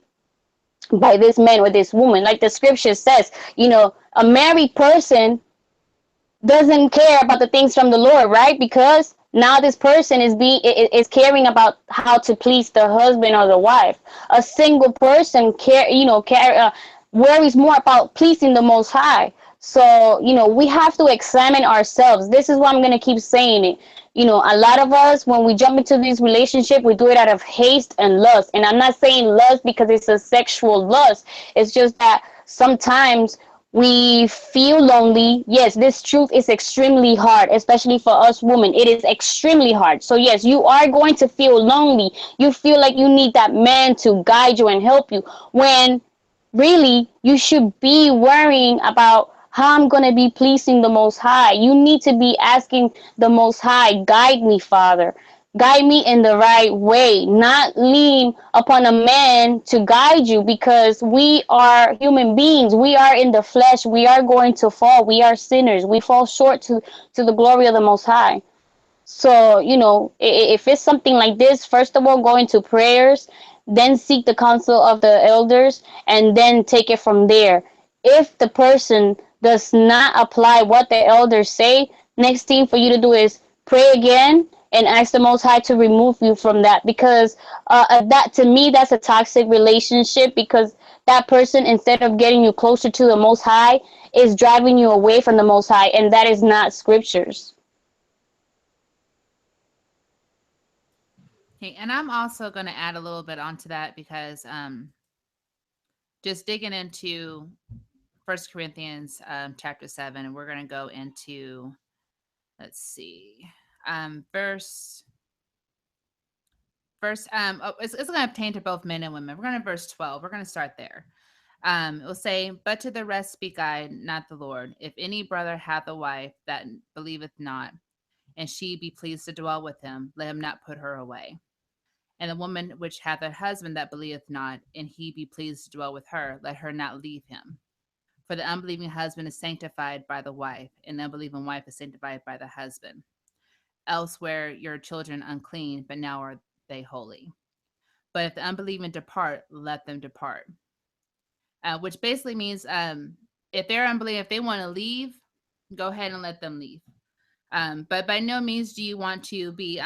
S2: by this man or this woman. Like the scripture says, a married person doesn't care about the things from the Lord, right? Because now this person is caring about how to please the husband or the wife. A single person worries more about pleasing the Most High. So we have to examine ourselves. This is why I'm gonna keep saying it. A lot of us, when we jump into this relationship, we do it out of haste and lust. And I'm not saying lust because it's a sexual lust. It's just that sometimes we feel lonely. Yes, this truth is extremely hard, especially for us women. It is extremely hard. So yes, you are going to feel lonely. You feel like you need that man to guide you and help you, when really you should be worrying about how I'm going to be pleasing the Most High. You need to be asking the Most High, guide me, Father. Guide me in the right way, not lean upon a man to guide you, because we are human beings. We are in the flesh. We are going to fall. We are sinners. We fall short to the glory of the Most High. So, if it's something like this, first of all, go into prayers, then seek the counsel of the elders, and then take it from there. If the person does not apply what the elders say, next thing for you to do is pray again and ask the Most High to remove you from that. Because that, to me, that's a toxic relationship, because that person, instead of getting you closer to the Most High, is driving you away from the Most High, and that is not scriptures.
S1: Okay, and I'm also going to add a little bit onto that because just digging into First Corinthians chapter 7, and we're going to go into, let's see, verse it's going to pertain to both men and women. We're going to verse 12. We're going to start there. It will say, but to the rest speak I, not the Lord. If any brother hath a wife that believeth not, and she be pleased to dwell with him, let him not put her away. And the woman which hath a husband that believeth not, and he be pleased to dwell with her, let her not leave him. For the unbelieving husband is sanctified by the wife, and the unbelieving wife is sanctified by the husband. Elsewhere your children unclean, but now are they holy. But if the unbelieving depart, let them depart. Which basically means if they're unbelieving, if they want to leave, go ahead and let them leave. But by no means do you want to be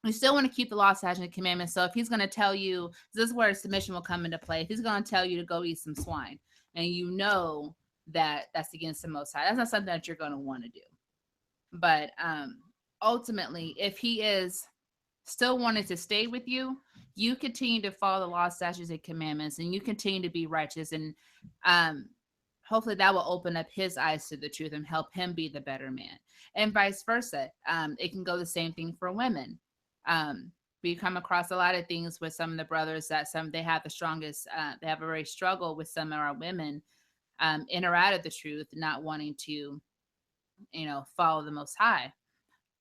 S1: you still want to keep the law, statutes, and commandments. So if he's going to tell you, this is where submission will come into play. If he's going to tell you to go eat some swine, and you know that that's against the Most High, that's not something that you're going to want to do. But ultimately, if he is still wanting to stay with you, you continue to follow the law, statutes, and commandments, and you continue to be righteous, and um, hopefully that will open up his eyes to the truth and help him be the better man, and vice versa. It can go the same thing for women. We come across a lot of things with some of the brothers that they have the strongest, they have a very struggle with some of our women in or out of the truth, not wanting to, follow the Most High.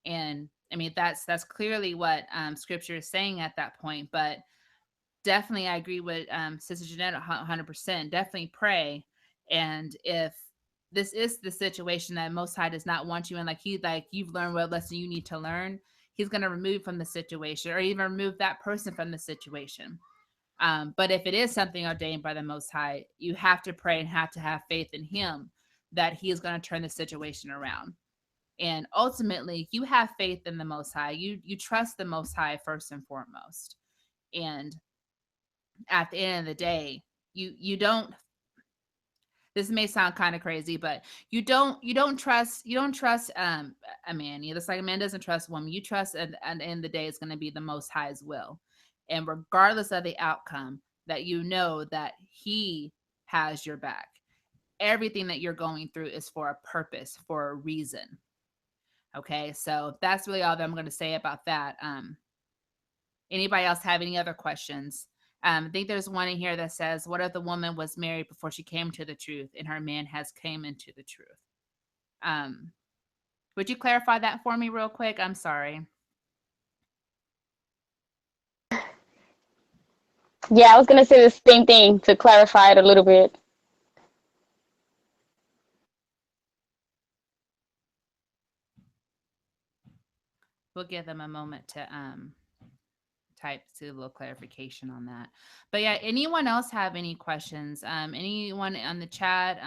S1: And I mean, that's clearly what scripture is saying at that point. But definitely, I agree with Sister Jeanette 100%. Definitely pray. And if this is the situation that Most High does not want you in, like you've learned what lesson you need to learn, he's going to remove from the situation, or even remove that person from the situation. But if it is something ordained by the Most High, you have to pray and have to have faith in him that he is going to turn the situation around. And ultimately, you have faith in the Most High. You trust the Most High first and foremost. And at the end of the day, you don't. This may sound kind of crazy, but you don't trust a man. Just like a man doesn't trust a woman. You trust at the end of the day it's going to be the Most High's will, and regardless of the outcome, that you know that He has your back. Everything that you're going through is for a purpose, for a reason. Okay, so that's really all that I'm going to say about that. Anybody else have any other questions? I think there's one in here that says, "What if the woman was married before she came to the truth, and her man has came into the truth?" Um, would you clarify that for me real quick? I'm sorry.
S2: Yeah, I was gonna say the same thing to clarify it a little bit.
S1: We'll give them a moment to type to a little clarification on that. But yeah, anyone else have any questions? Anyone on the chat?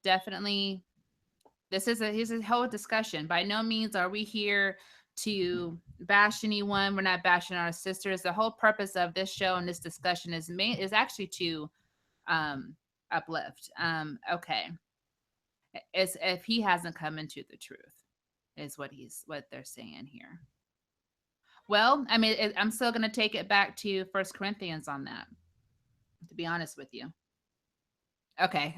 S1: Definitely. Here's a whole discussion. By no means are we here to bash anyone. We're not bashing our sisters. The whole purpose of this show and this discussion is actually to um uplift. Okay. It's if he hasn't come into the truth, is what they're saying here. Well, I mean, I'm still going to take it back to First Corinthians on that. To be honest with you. Okay,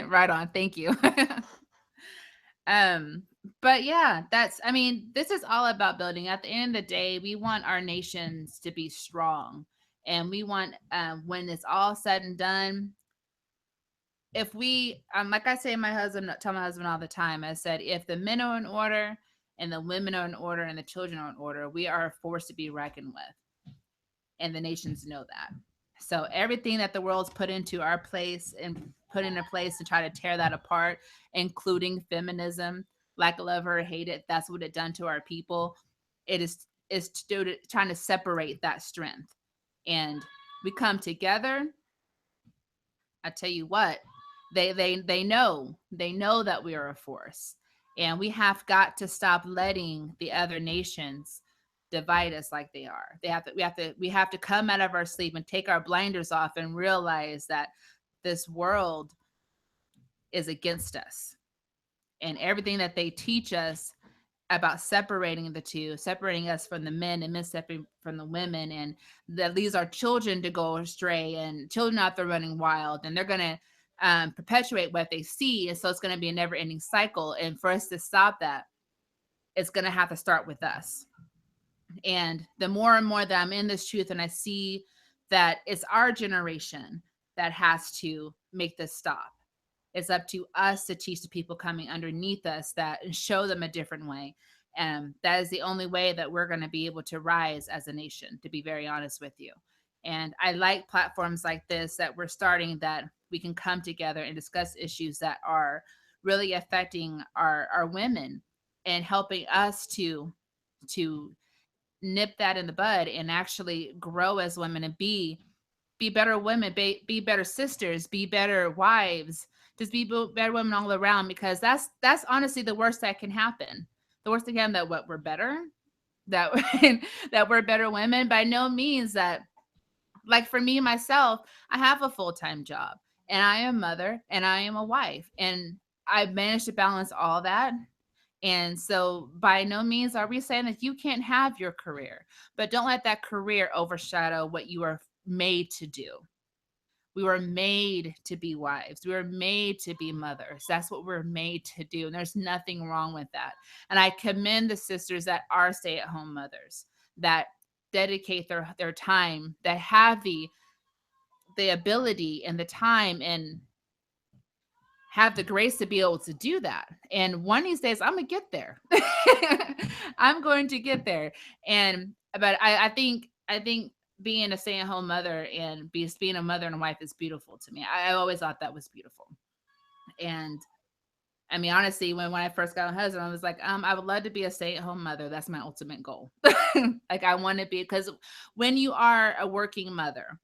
S1: right on. Thank you. um, but yeah, that's. I mean, this is all about building. At the end of the day, we want our nations to be strong, and we want when it's all said and done, if we like I say my husband tell my husband all the time, I said if the men are in order and the women are in order and the children are in order, we are a force to be reckoned with, and the nations know that. So everything that the world's put into our place and put into place to try to tear that apart, including feminism, like love or hate it, that's what it done to our people. It is trying to separate that strength, and we come together. I tell you what, they know that we are a force, and we have got to stop letting the other nations divide us like they are. We have to come out of our sleep and take our blinders off and realize that this world is against us, and everything that they teach us about separating the two, separating us from the men and men separating from the women, and that leaves our children to go astray and children out there running wild, and they're going to perpetuate what they see. And so it's going to be a never ending cycle. And for us to stop that, it's going to have to start with us. And the more and more that I'm in this truth and I see that it's our generation that has to make this stop. It's up to us to teach the people coming underneath us that and show them a different way. And that is the only way that we're going to be able to rise as a nation, to be very honest with you. And I like platforms like this that we're starting, that we can come together and discuss issues that are really affecting our women, and helping us to nip that in the bud and actually grow as women and be better women, be better sisters, be better wives, just be better women all around. Because that's honestly the worst that can happen. The worst again that what we're better, that that we're better women. By no means that, like for me myself, I have a full-time job and I am a mother and I am a wife, and I've managed to balance all that. And so, by no means are we saying that you can't have your career, but don't let that career overshadow what you are made to do. We were made to be wives. We were made to be mothers. That's what we're made to do. And there's nothing wrong with that. And I commend the sisters that are stay at home mothers, that dedicate their time, that have the ability and the time and have the grace to be able to do that. And one of these days, I'm gonna get there. I'm going to get there. And but I think being a stay-at-home mother and being a mother and a wife is beautiful to me. I always thought that was beautiful. And I mean, honestly, when I first got a husband, I was like, I would love to be a stay-at-home mother. That's my ultimate goal. Like I want to be, because when you are a working mother,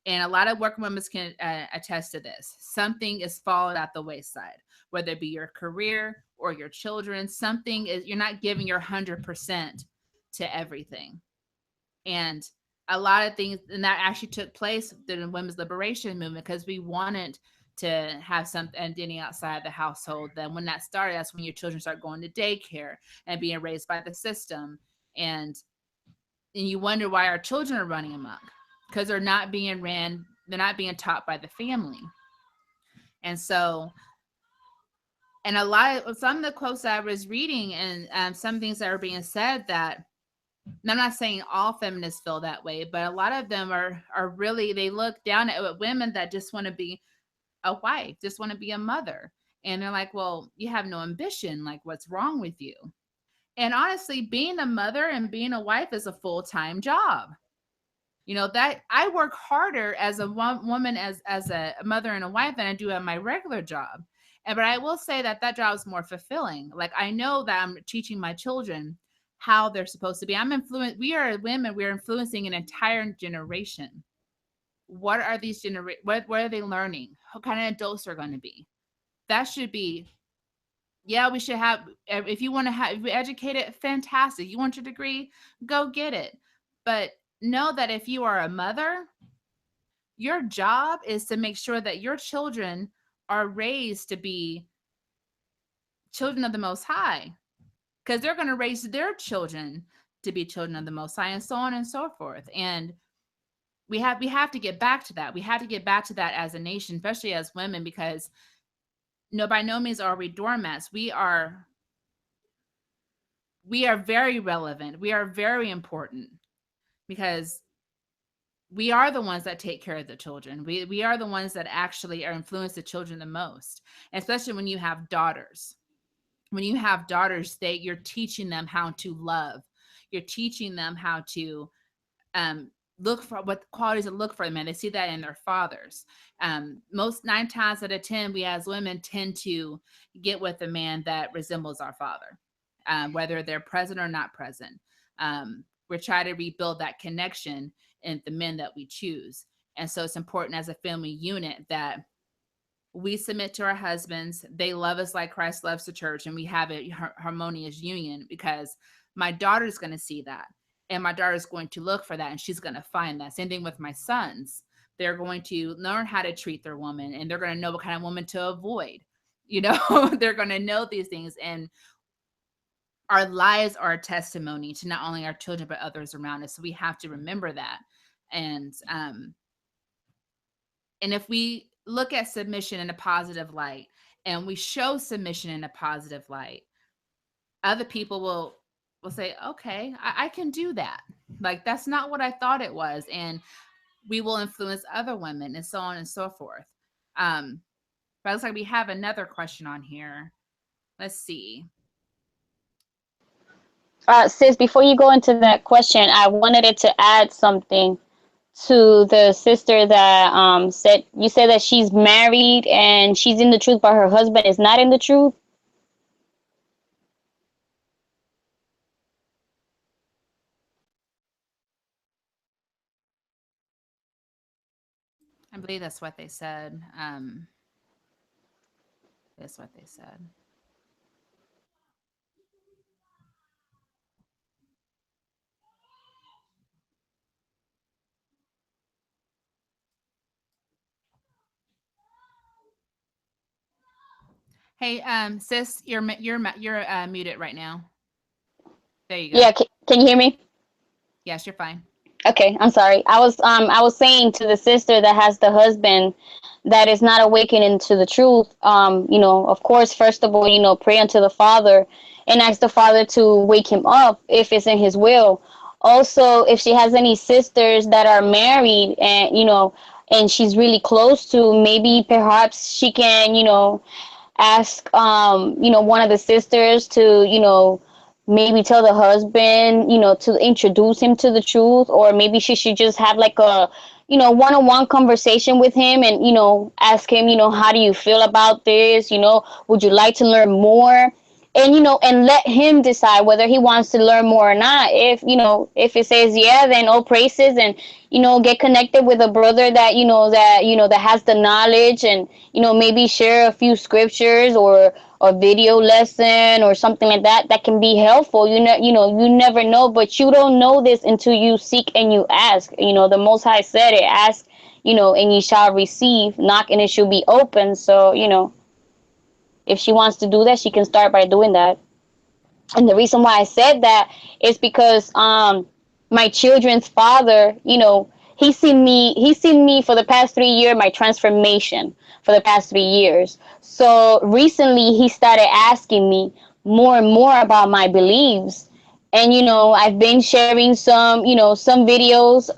S1: and a lot of working women can attest to this, something is falling at the wayside, whether it be your career or your children. Something is, you're not giving your 100% to everything. And a lot of things, and that actually took place through the women's liberation movement, because we wanted to have some identity outside the household. Then when that started, that's when your children start going to daycare and being raised by the system. And you wonder why our children are running amok, because they're not being taught by the family. And so, and a lot of some of the quotes that I was reading, and some things that are being said, that, and I'm not saying all feminists feel that way, but a lot of them are really, they look down at women that just want to be a wife, just want to be a mother. And they're like, well, you have no ambition. Like, what's wrong with you? And honestly, being a mother and being a wife is a full-time job. That I work harder as a woman, as a mother and a wife, than I do at my regular job. But I will say that that job is more fulfilling. Like, I know that I'm teaching my children how they're supposed to be. We are women, we're influencing an entire generation. What are these what are they learning? What kind of adults are going to be? That should be, yeah, we should have, if you want to have, if you're educated, fantastic. You want your degree, go get it. But know that if you are a mother, your job is to make sure that your children are raised to be children of the Most High, because they're going to raise their children to be children of the Most High, and so on and so forth. And we have to get back to that. We have to get back to that as a nation, especially as women, because no, by no means are we doormats. We are very relevant. We are very important, because we are the ones that take care of the children. We are the ones that actually are influence the children the most, especially when you have daughters. When you have daughters, you're teaching them how to love. You're teaching them how to look for what qualities to look for them, and they see that in their fathers. Most 9 times out of 10, we as women tend to get with a man that resembles our father, whether they're present or not present. We're trying to rebuild that connection in the men that we choose. And so it's important as a family unit that we submit to our husbands. They love us like Christ loves the church, and we have a harmonious union, because my daughter's going to see that, and my daughter's going to look for that, and she's going to find that. Same thing with my sons. They're going to learn how to treat their woman, and they're going to know what kind of woman to avoid. They're going to know these things, and our lives are a testimony to not only our children but others around us. So we have to remember that. And if we look at submission in a positive light, and we show submission in a positive light, other people will say, okay, I can do that. Like, that's not what I thought it was. And we will influence other women, and so on and so forth. But it looks like we have another question on here. Let's see.
S2: Sis, before you go into that question, I wanted it to add something to the sister that said, you said that she's married and she's in the truth, but her husband is not in the truth.
S1: I believe that's what they said. That's what they said. Hey, sis, you're muted right now. There you go.
S2: Yeah, can you hear me?
S1: Yes, you're fine.
S2: Okay, I'm sorry. I was saying to the sister that has the husband that is not awakening to the truth. Of course, first of all, pray unto the Father and ask the Father to wake him up if it's in His will. Also, if she has any sisters that are married and and she's really close to, maybe perhaps she can ask one of the sisters to maybe tell the husband to introduce him to the truth, or maybe she should just have like a one-on-one conversation with him and ask him how do you feel about this, would you like to learn more, and and let him decide whether he wants to learn more or not. If it says yeah, then all praises, and get connected with a brother that that has the knowledge, and maybe share a few scriptures or a video lesson or something like that that can be helpful. You never know, but you don't know this until you seek and you ask. The Most High said it: ask, and ye shall receive; knock and it shall be open. So if she wants to do that, she can start by doing that. And the reason why I said that is because my children's father, he's seen me for the past 3 years, my transformation for the past 3 years. So recently he started asking me more and more about my beliefs. And I've been sharing some videos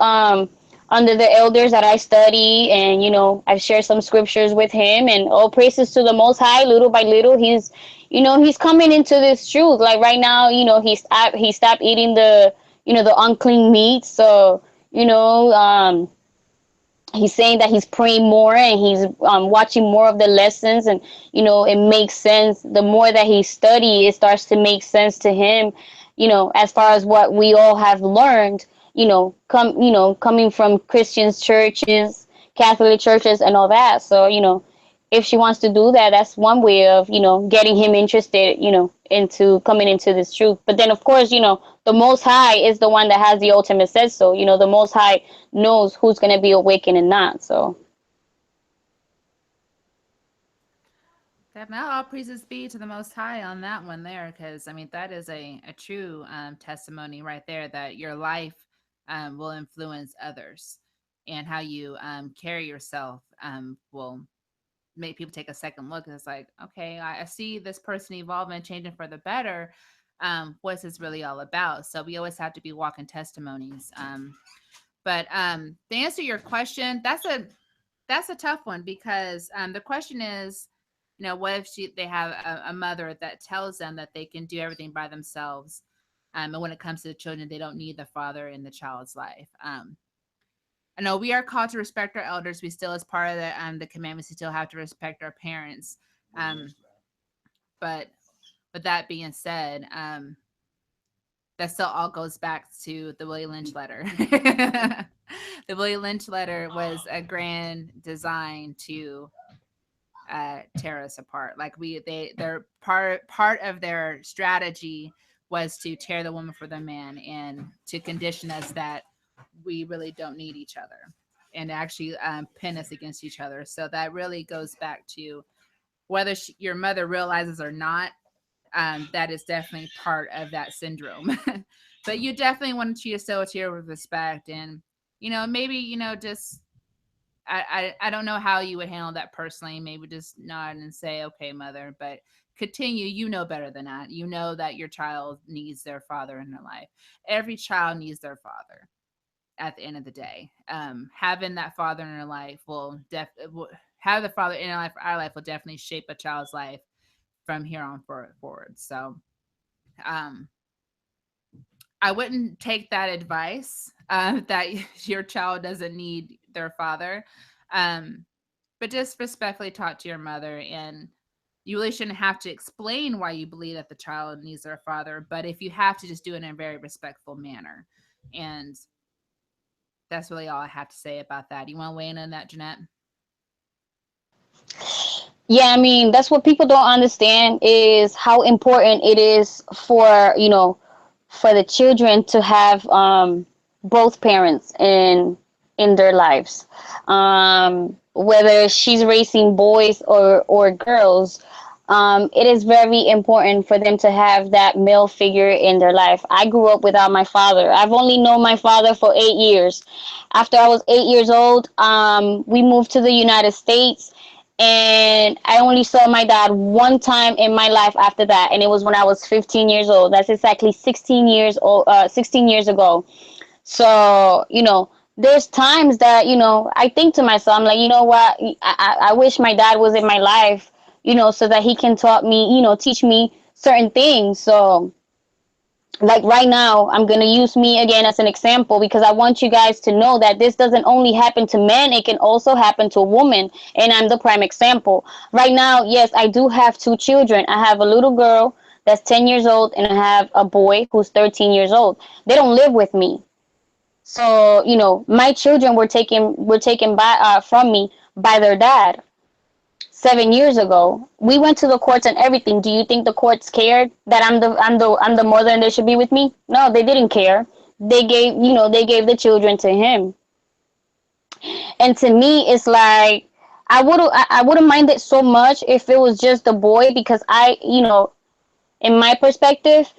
S2: under the elders that I study, and I've shared some scriptures with him, and all praises to the Most High. Little by little, he's coming into this truth. Like right now, he stopped eating the unclean meat. So you know, he's saying that he's praying more, and he's watching more of the lessons, and it makes sense. The more that he studies, it starts to make sense to him, as far as what we all have learned, coming from Christian churches, Catholic churches, and all that. So if she wants to do that, that's one way of getting him interested, into coming into this truth. But then, of course, the Most High is the one that has the ultimate say so. The Most High knows who's going to be awakened and not. So
S1: That now all praises be to the Most High on that one there, because I mean that is a true testimony right there that your life will influence others, and how you carry yourself will make people take a second look. And it's like, okay, I see this person evolving and changing for the better. What's this really all about? So we always have to be walking testimonies. But to answer your question, that's a tough one, because the question is, what if they have a mother that tells them that they can do everything by themselves, and when it comes to the children, they don't need the father in the child's life. I know we are called to respect our elders. We still, as part of the commandments, we still have to respect our parents. But with that being said, that still all goes back to the Willie Lynch letter. The Willie Lynch letter was a grand design to tear us apart. Like their part of their strategy was to tear the woman for the man, and to condition us that we really don't need each other, and actually pin us against each other. So that really goes back to whether your mother realizes or not. That is definitely part of that syndrome. But you definitely want to treat a solitaire with respect, and maybe just I don't know how you would handle that personally. Maybe just nod and say, okay, mother, but continue. You know better than that. You know that your child needs their father in their life. Every child needs their father at the end of the day. Having that father in their life have the father in our life will definitely shape a child's life from here on forward. So um, I wouldn't take that advice that your child doesn't need their father, um, but just respectfully talk to your mother. And you really shouldn't have to explain why you believe that the child needs their father, but if you have to, just do it in a very respectful manner. And that's really all I have to say about that. You want to weigh in on that, Jeanette?
S2: yeah, I mean, that's what people don't understand, is how important it is for the children to have both parents in their lives. Whether she's raising boys or girls, it is very important for them to have that male figure in their life. I grew up without my father. I've only known my father for 8 years. After I was 8 years old, we moved to the United States, and I only saw my dad one time in my life after that, and it was when I was 15 years old. That's exactly 16 years old, 16 years ago. So there's times that I think to myself, I'm like, you know what, I wish my dad was in my life, so that he can taught me, teach me certain things. So like right now, I'm going to use me again as an example, because I want you guys to know that this doesn't only happen to men, it can also happen to a woman, and I'm the prime example. Right now, yes, I do have two children. I have a little girl that's 10 years old, and I have a boy who's 13 years old. They don't live with me. So, my children were taken by from me by their dad 7 years ago. We went to the courts and everything. Do you think the courts cared that I'm the mother and they should be with me? No, they didn't care. They gave the children to him. And to me, it's like I wouldn't mind it so much if it was just the boy, because in my perspective,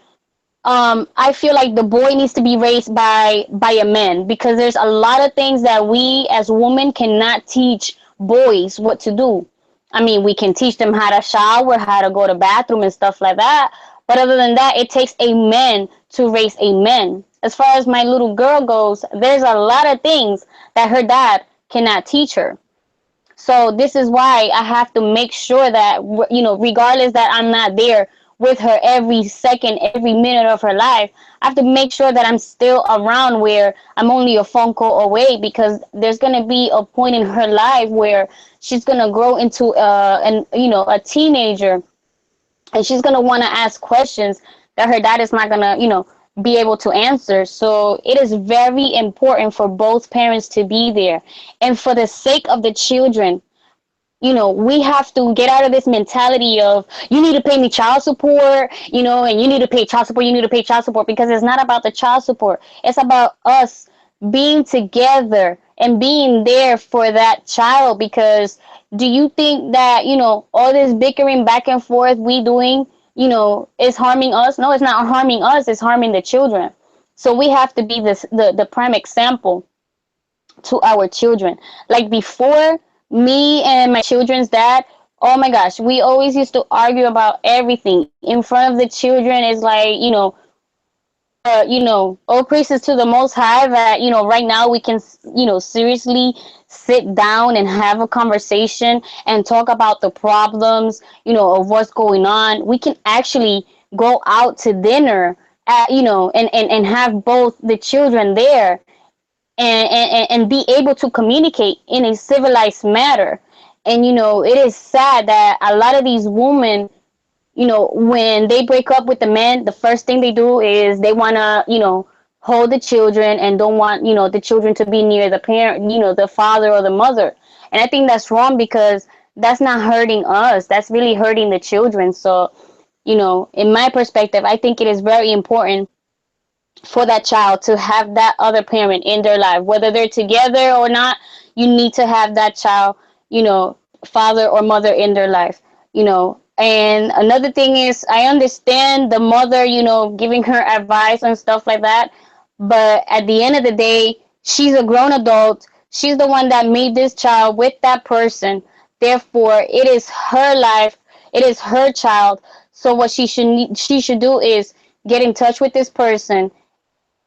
S2: I feel like the boy needs to be raised by a man, because there's a lot of things that we as women cannot teach boys what to do. I mean, we can teach them how to shower, how to go to bathroom and stuff like that. But other than that, it takes a man to raise a man. as far as my little girl goes, there's a lot of things that her dad cannot teach her. So this is why I have to make sure that, regardless that I'm not there with her every second, every minute of her life, I have to make sure that I'm still around where I'm only a phone call away, because there's gonna be a point in her life where she's gonna grow into a teenager, and she's gonna want to ask questions that her dad is not gonna be able to answer. So it is very important for both parents to be there, and for the sake of the children, we have to get out of this mentality of, you need to pay me child support, and you need to pay child support, you need to pay child support, because it's not about the child support. It's about us being together and being there for that child. Because do you think that, all this bickering back and forth we doing, is harming us? No, it's not harming us, it's harming the children. So we have to be the prime example to our children. Like before, me and my children's dad, oh my gosh, we always used to argue about everything in front of the children. Is like, all praises to the Most High that, right now we can, seriously sit down and have a conversation and talk about the problems, of what's going on. We can actually go out to dinner and have both the children there, and be able to communicate in a civilized manner. And it is sad that a lot of these women, when they break up with the men, the first thing they do is they want to, hold the children, and don't want, the children to be near the parent, the father or the mother. And I think that's wrong, because that's not hurting us, that's really hurting the children. So, in my perspective, I think it is very important for that child to have that other parent in their life, whether they're together or not. You need to have that child, you know father or mother in their life. And another thing is, I understand the mother, giving her advice and stuff like that, but at the end of the day, she's a grown adult. She's the one that made this child with that person. Therefore, it is her life, it is her child. So what she should do is get in touch with this person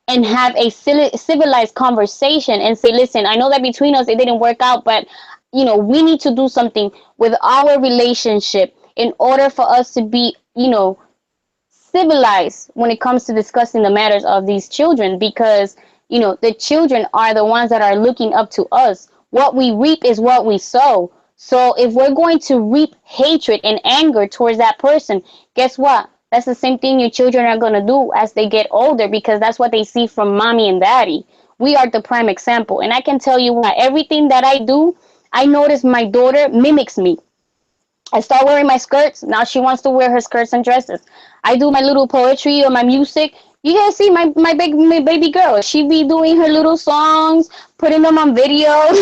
S2: and have a civilized conversation and say, listen, I know that between us it didn't work out, but we need to do something with our relationship in order for us to be, civilized when it comes to discussing the matters of these children. Because the children are the ones that are looking up to us. What we reap is what we sow. So if we're going to reap hatred and anger towards that person, guess what? That's the same thing your children are going to do as they get older, because that's what they see from mommy and daddy. We are the prime example. And I can tell you what, everything that I do, I notice my daughter mimics me. I start wearing my skirts. Now she wants to wear her skirts and dresses. I do my little poetry or my music. You guys see my baby girl. She be doing her little songs, putting them on videos.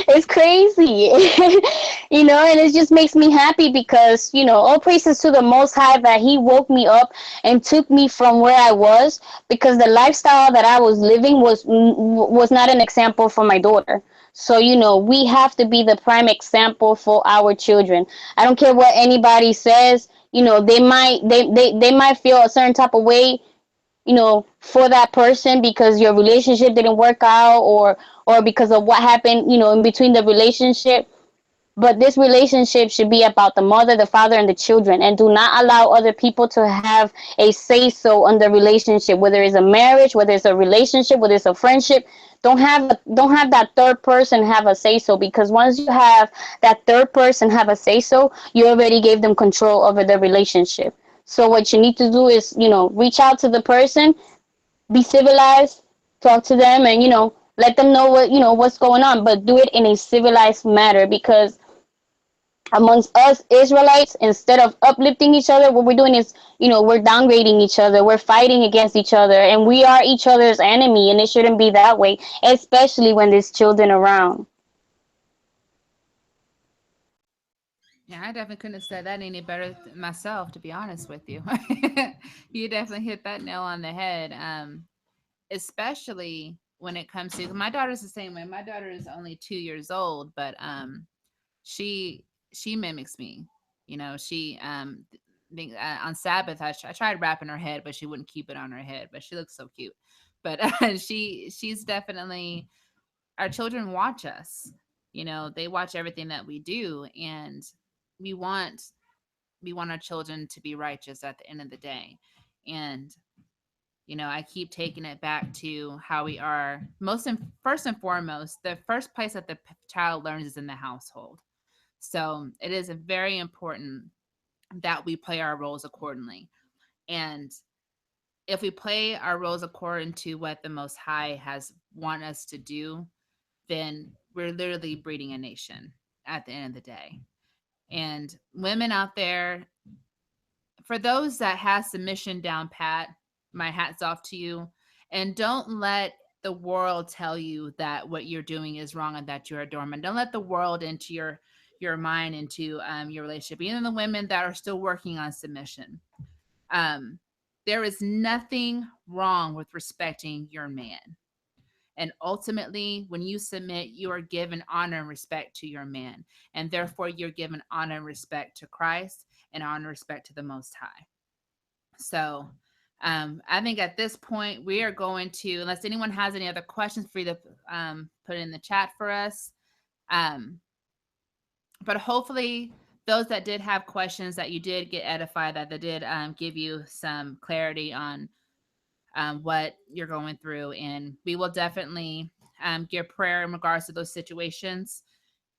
S2: It's crazy. And it just makes me happy, because, all praises to the Most High that He woke me up and took me from where I was, because the lifestyle that I was living was not an example for my daughter. So, we have to be the prime example for our children. I don't care what anybody says. They might feel a certain type of way, for that person, because your relationship didn't work out, or because of what happened, in between the relationship. But this relationship should be about the mother, the father, and the children, and do not allow other people to have a say so on the relationship, whether it's a marriage, whether it's a relationship, whether it's a friendship. Don't have that third person have a say so, because once you have that third person have a say so, you already gave them control over the relationship. So what you need to do is, reach out to the person, be civilized, talk to them, and let them know what's going on, but do it in a civilized manner. Because amongst us Israelites, instead of uplifting each other, what we're doing is, we're downgrading each other, we're fighting against each other, and we are each other's enemy, and it shouldn't be that way, especially when there's children around.
S1: Yeah, I definitely couldn't have said that any better myself, to be honest with you. You definitely hit that nail on the head. Especially when it comes to, my daughter's the same way. My daughter is only 2 years old, but she mimics me. She on Sabbath I tried wrapping her head, but she wouldn't keep it on her head. But she looks so cute. but she's definitely, our children watch us. You know, they watch everything that we do, and we want we want our children to be righteous at the end of the day. And I keep taking it back to how we are first and foremost, the first place that the child learns is in the household. So it is very important that we play our roles accordingly. And if we play our roles according to what the Most High has want us to do, then we're literally breeding a nation at the end of the day. And women out there, for those that has submission down pat, my hat's off to you. And don't let the world tell you that what you're doing is wrong and that you're a doorman. Don't let the world into your mind, into your relationship. Even the women that are still working on submission, there is nothing wrong with respecting your man. And ultimately, when you submit, you are given honor and respect to your man. And therefore, you're given honor and respect to Christ and honor and respect to the Most High. So I think at this point, we are going to, unless anyone has any other questions, for you to put in the chat for us. But hopefully, those that did have questions, that you did get edified, that they did give you some clarity on what you're going through. And we will definitely give prayer in regards to those situations,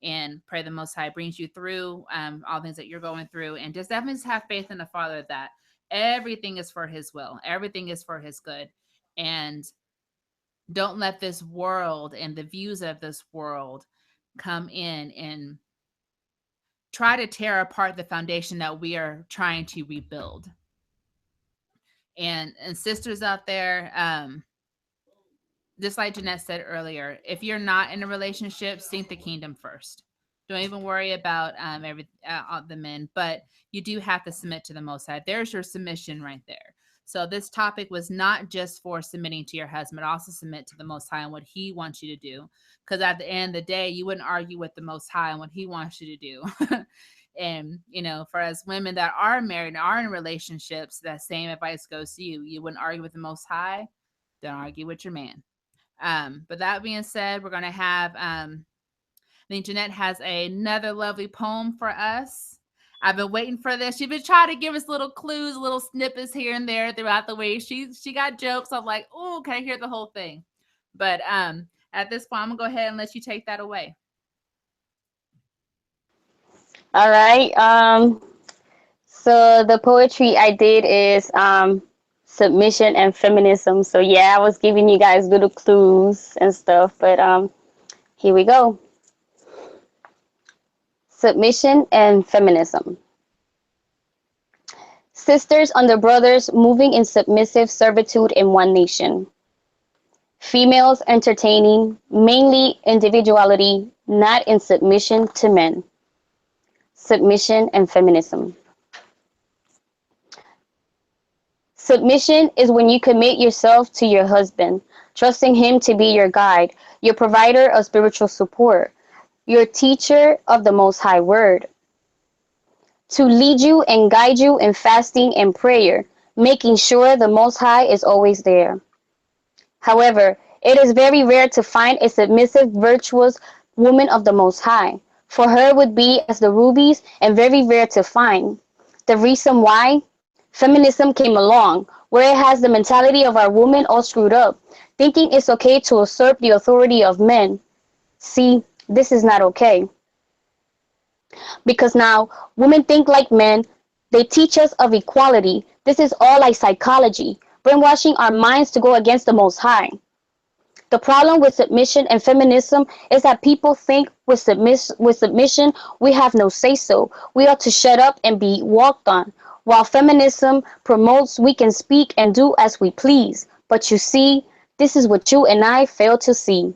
S1: and pray the Most High brings you through all things that you're going through. And just definitely have faith in the Father that everything is for His will, everything is for His good. And don't let this world and the views of this world come in and try to tear apart the foundation that we are trying to rebuild. And sisters out there, just like Jeanette said earlier, if you're not in a relationship, seek the kingdom first. Don't even worry about the men, but you do have to submit to the Most High. There's your submission right there. So this topic was not just for submitting to your husband, also submit to the Most High and what He wants you to do. Because at the end of the day, you wouldn't argue with the Most High and what He wants you to do. And for us women that are married and are in relationships, that same advice goes to you. You wouldn't argue with the Most High, don't argue with your man. But that being said, we're going to have, I think Jeanette has another lovely poem for us. I've been waiting for this. She's been trying to give us little clues, little snippets here and there throughout the week. She got jokes. I'm like, oh, can I hear the whole thing? But at this point, I'm going to go ahead and let you take that away.
S2: All right. So the poetry I did is submission and feminism. So yeah, I was giving you guys little clues and stuff, but here we go. Submission and feminism. Sisters under brothers moving in submissive servitude in one nation. Females entertaining mainly individuality, not in submission to men. Submission and feminism. Submission is when you commit yourself to your husband, trusting him to be your guide, your provider of spiritual support, your teacher of the Most High Word, to lead you and guide you in fasting and prayer, making sure the Most High is always there. However, it is very rare to find a submissive, virtuous woman of the Most High. For her would be as the rubies and very rare to find. The reason why? Feminism came along, where it has the mentality of our women all screwed up, thinking it's okay to usurp the authority of men. See, this is not okay. Because now, women think like men. They teach us of equality. This is all like psychology, brainwashing our minds to go against the Most High. The problem with submission and feminism is that people think with submission we have no say-so. We ought to shut up and be walked on. While feminism promotes we can speak and do as we please. But you see, this is what you and I fail to see.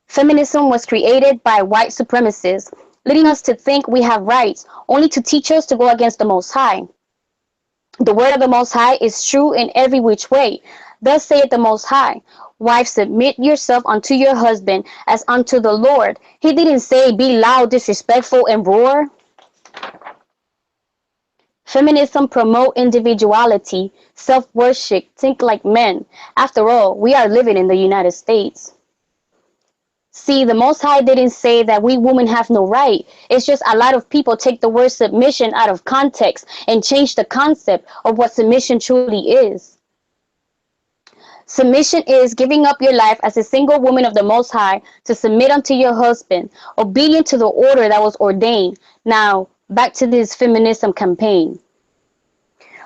S2: Feminism was created by white supremacists, leading us to think we have rights, only to teach us to go against the Most High. The word of the Most High is true in every which way. Thus saith the Most High, wives, submit yourself unto your husband as unto the Lord. He didn't say be loud, disrespectful, and roar. Feminism promote individuality, self-worship, think like men. After all, we are living in the United States. See, the Most High didn't say that we women have no right. It's just a lot of people take the word submission out of context and change the concept of what submission truly is. Submission is giving up your life as a single woman of the Most High to submit unto your husband, obedient to the order that was ordained. Now, back to this feminism campaign,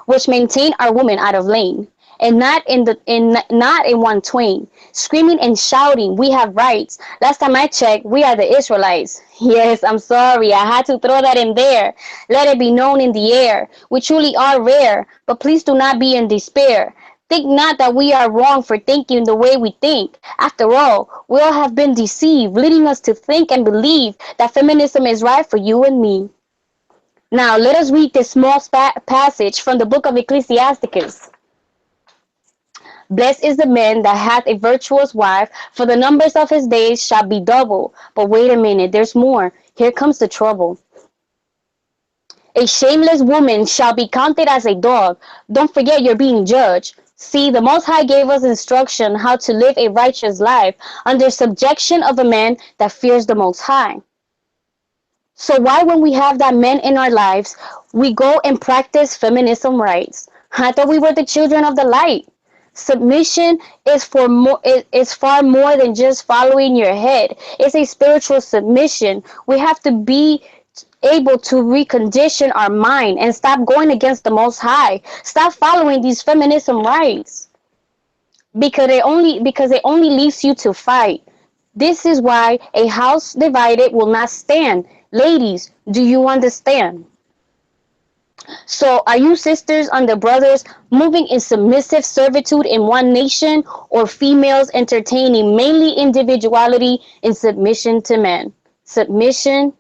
S2: which maintain our women out of lane, and not in one twain, screaming and shouting, we have rights. Last time I checked, we are the Israelites. Yes, I'm sorry, I had to throw that in there. Let it be known in the air. We truly are rare, but please do not be in despair. Think not that we are wrong for thinking the way we think. After all, we all have been deceived, leading us to think and believe that feminism is right for you and me. Now, let us read this small passage from the book of Ecclesiasticus. Blessed is the man that hath a virtuous wife, for the numbers of his days shall be double. But wait a minute, there's more. Here comes the trouble. A shameless woman shall be counted as a dog. Don't forget you're being judged. See, the Most High gave us instruction how to live a righteous life under subjection of a man that fears the Most High. So why, when we have that man in our lives, we go and practice feminism rights? I thought we were the children of the light. Submission is for more is far more than just following your head. It's a spiritual submission. We have to be able to recondition our mind and stop going against the Most High. Stop following these feminism rights because it only leads you to fight. This is why a house divided will not stand. Ladies, do you understand? So, are you sisters under brothers moving in submissive servitude in one nation, or females entertaining mainly individuality in submission to men? Submission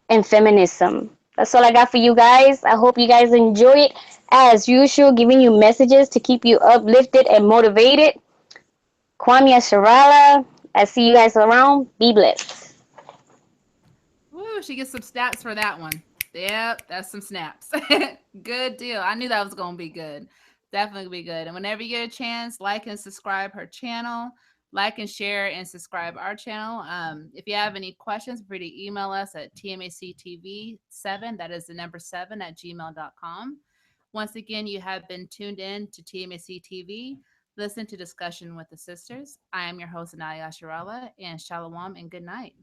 S2: and feminism. That's all I got for you guys. I hope you guys enjoy it. As usual, giving you messages to keep you uplifted and motivated. Kwame Asharala. I see you guys around. Be blessed.
S1: Woo, she gets some snaps for that one. Yep, that's some snaps. Good deal. I knew that was going to be good. Definitely be good. And whenever you get a chance, like and subscribe her channel. Like and share and subscribe our channel. If you have any questions, feel free to email us at tmactv7, that is the number 7 at gmail.com. Once again, you have been tuned in to TMAC TV. Listen to Discussion with the Sisters. I am your host, Anaya Asharala, and shalom and good night.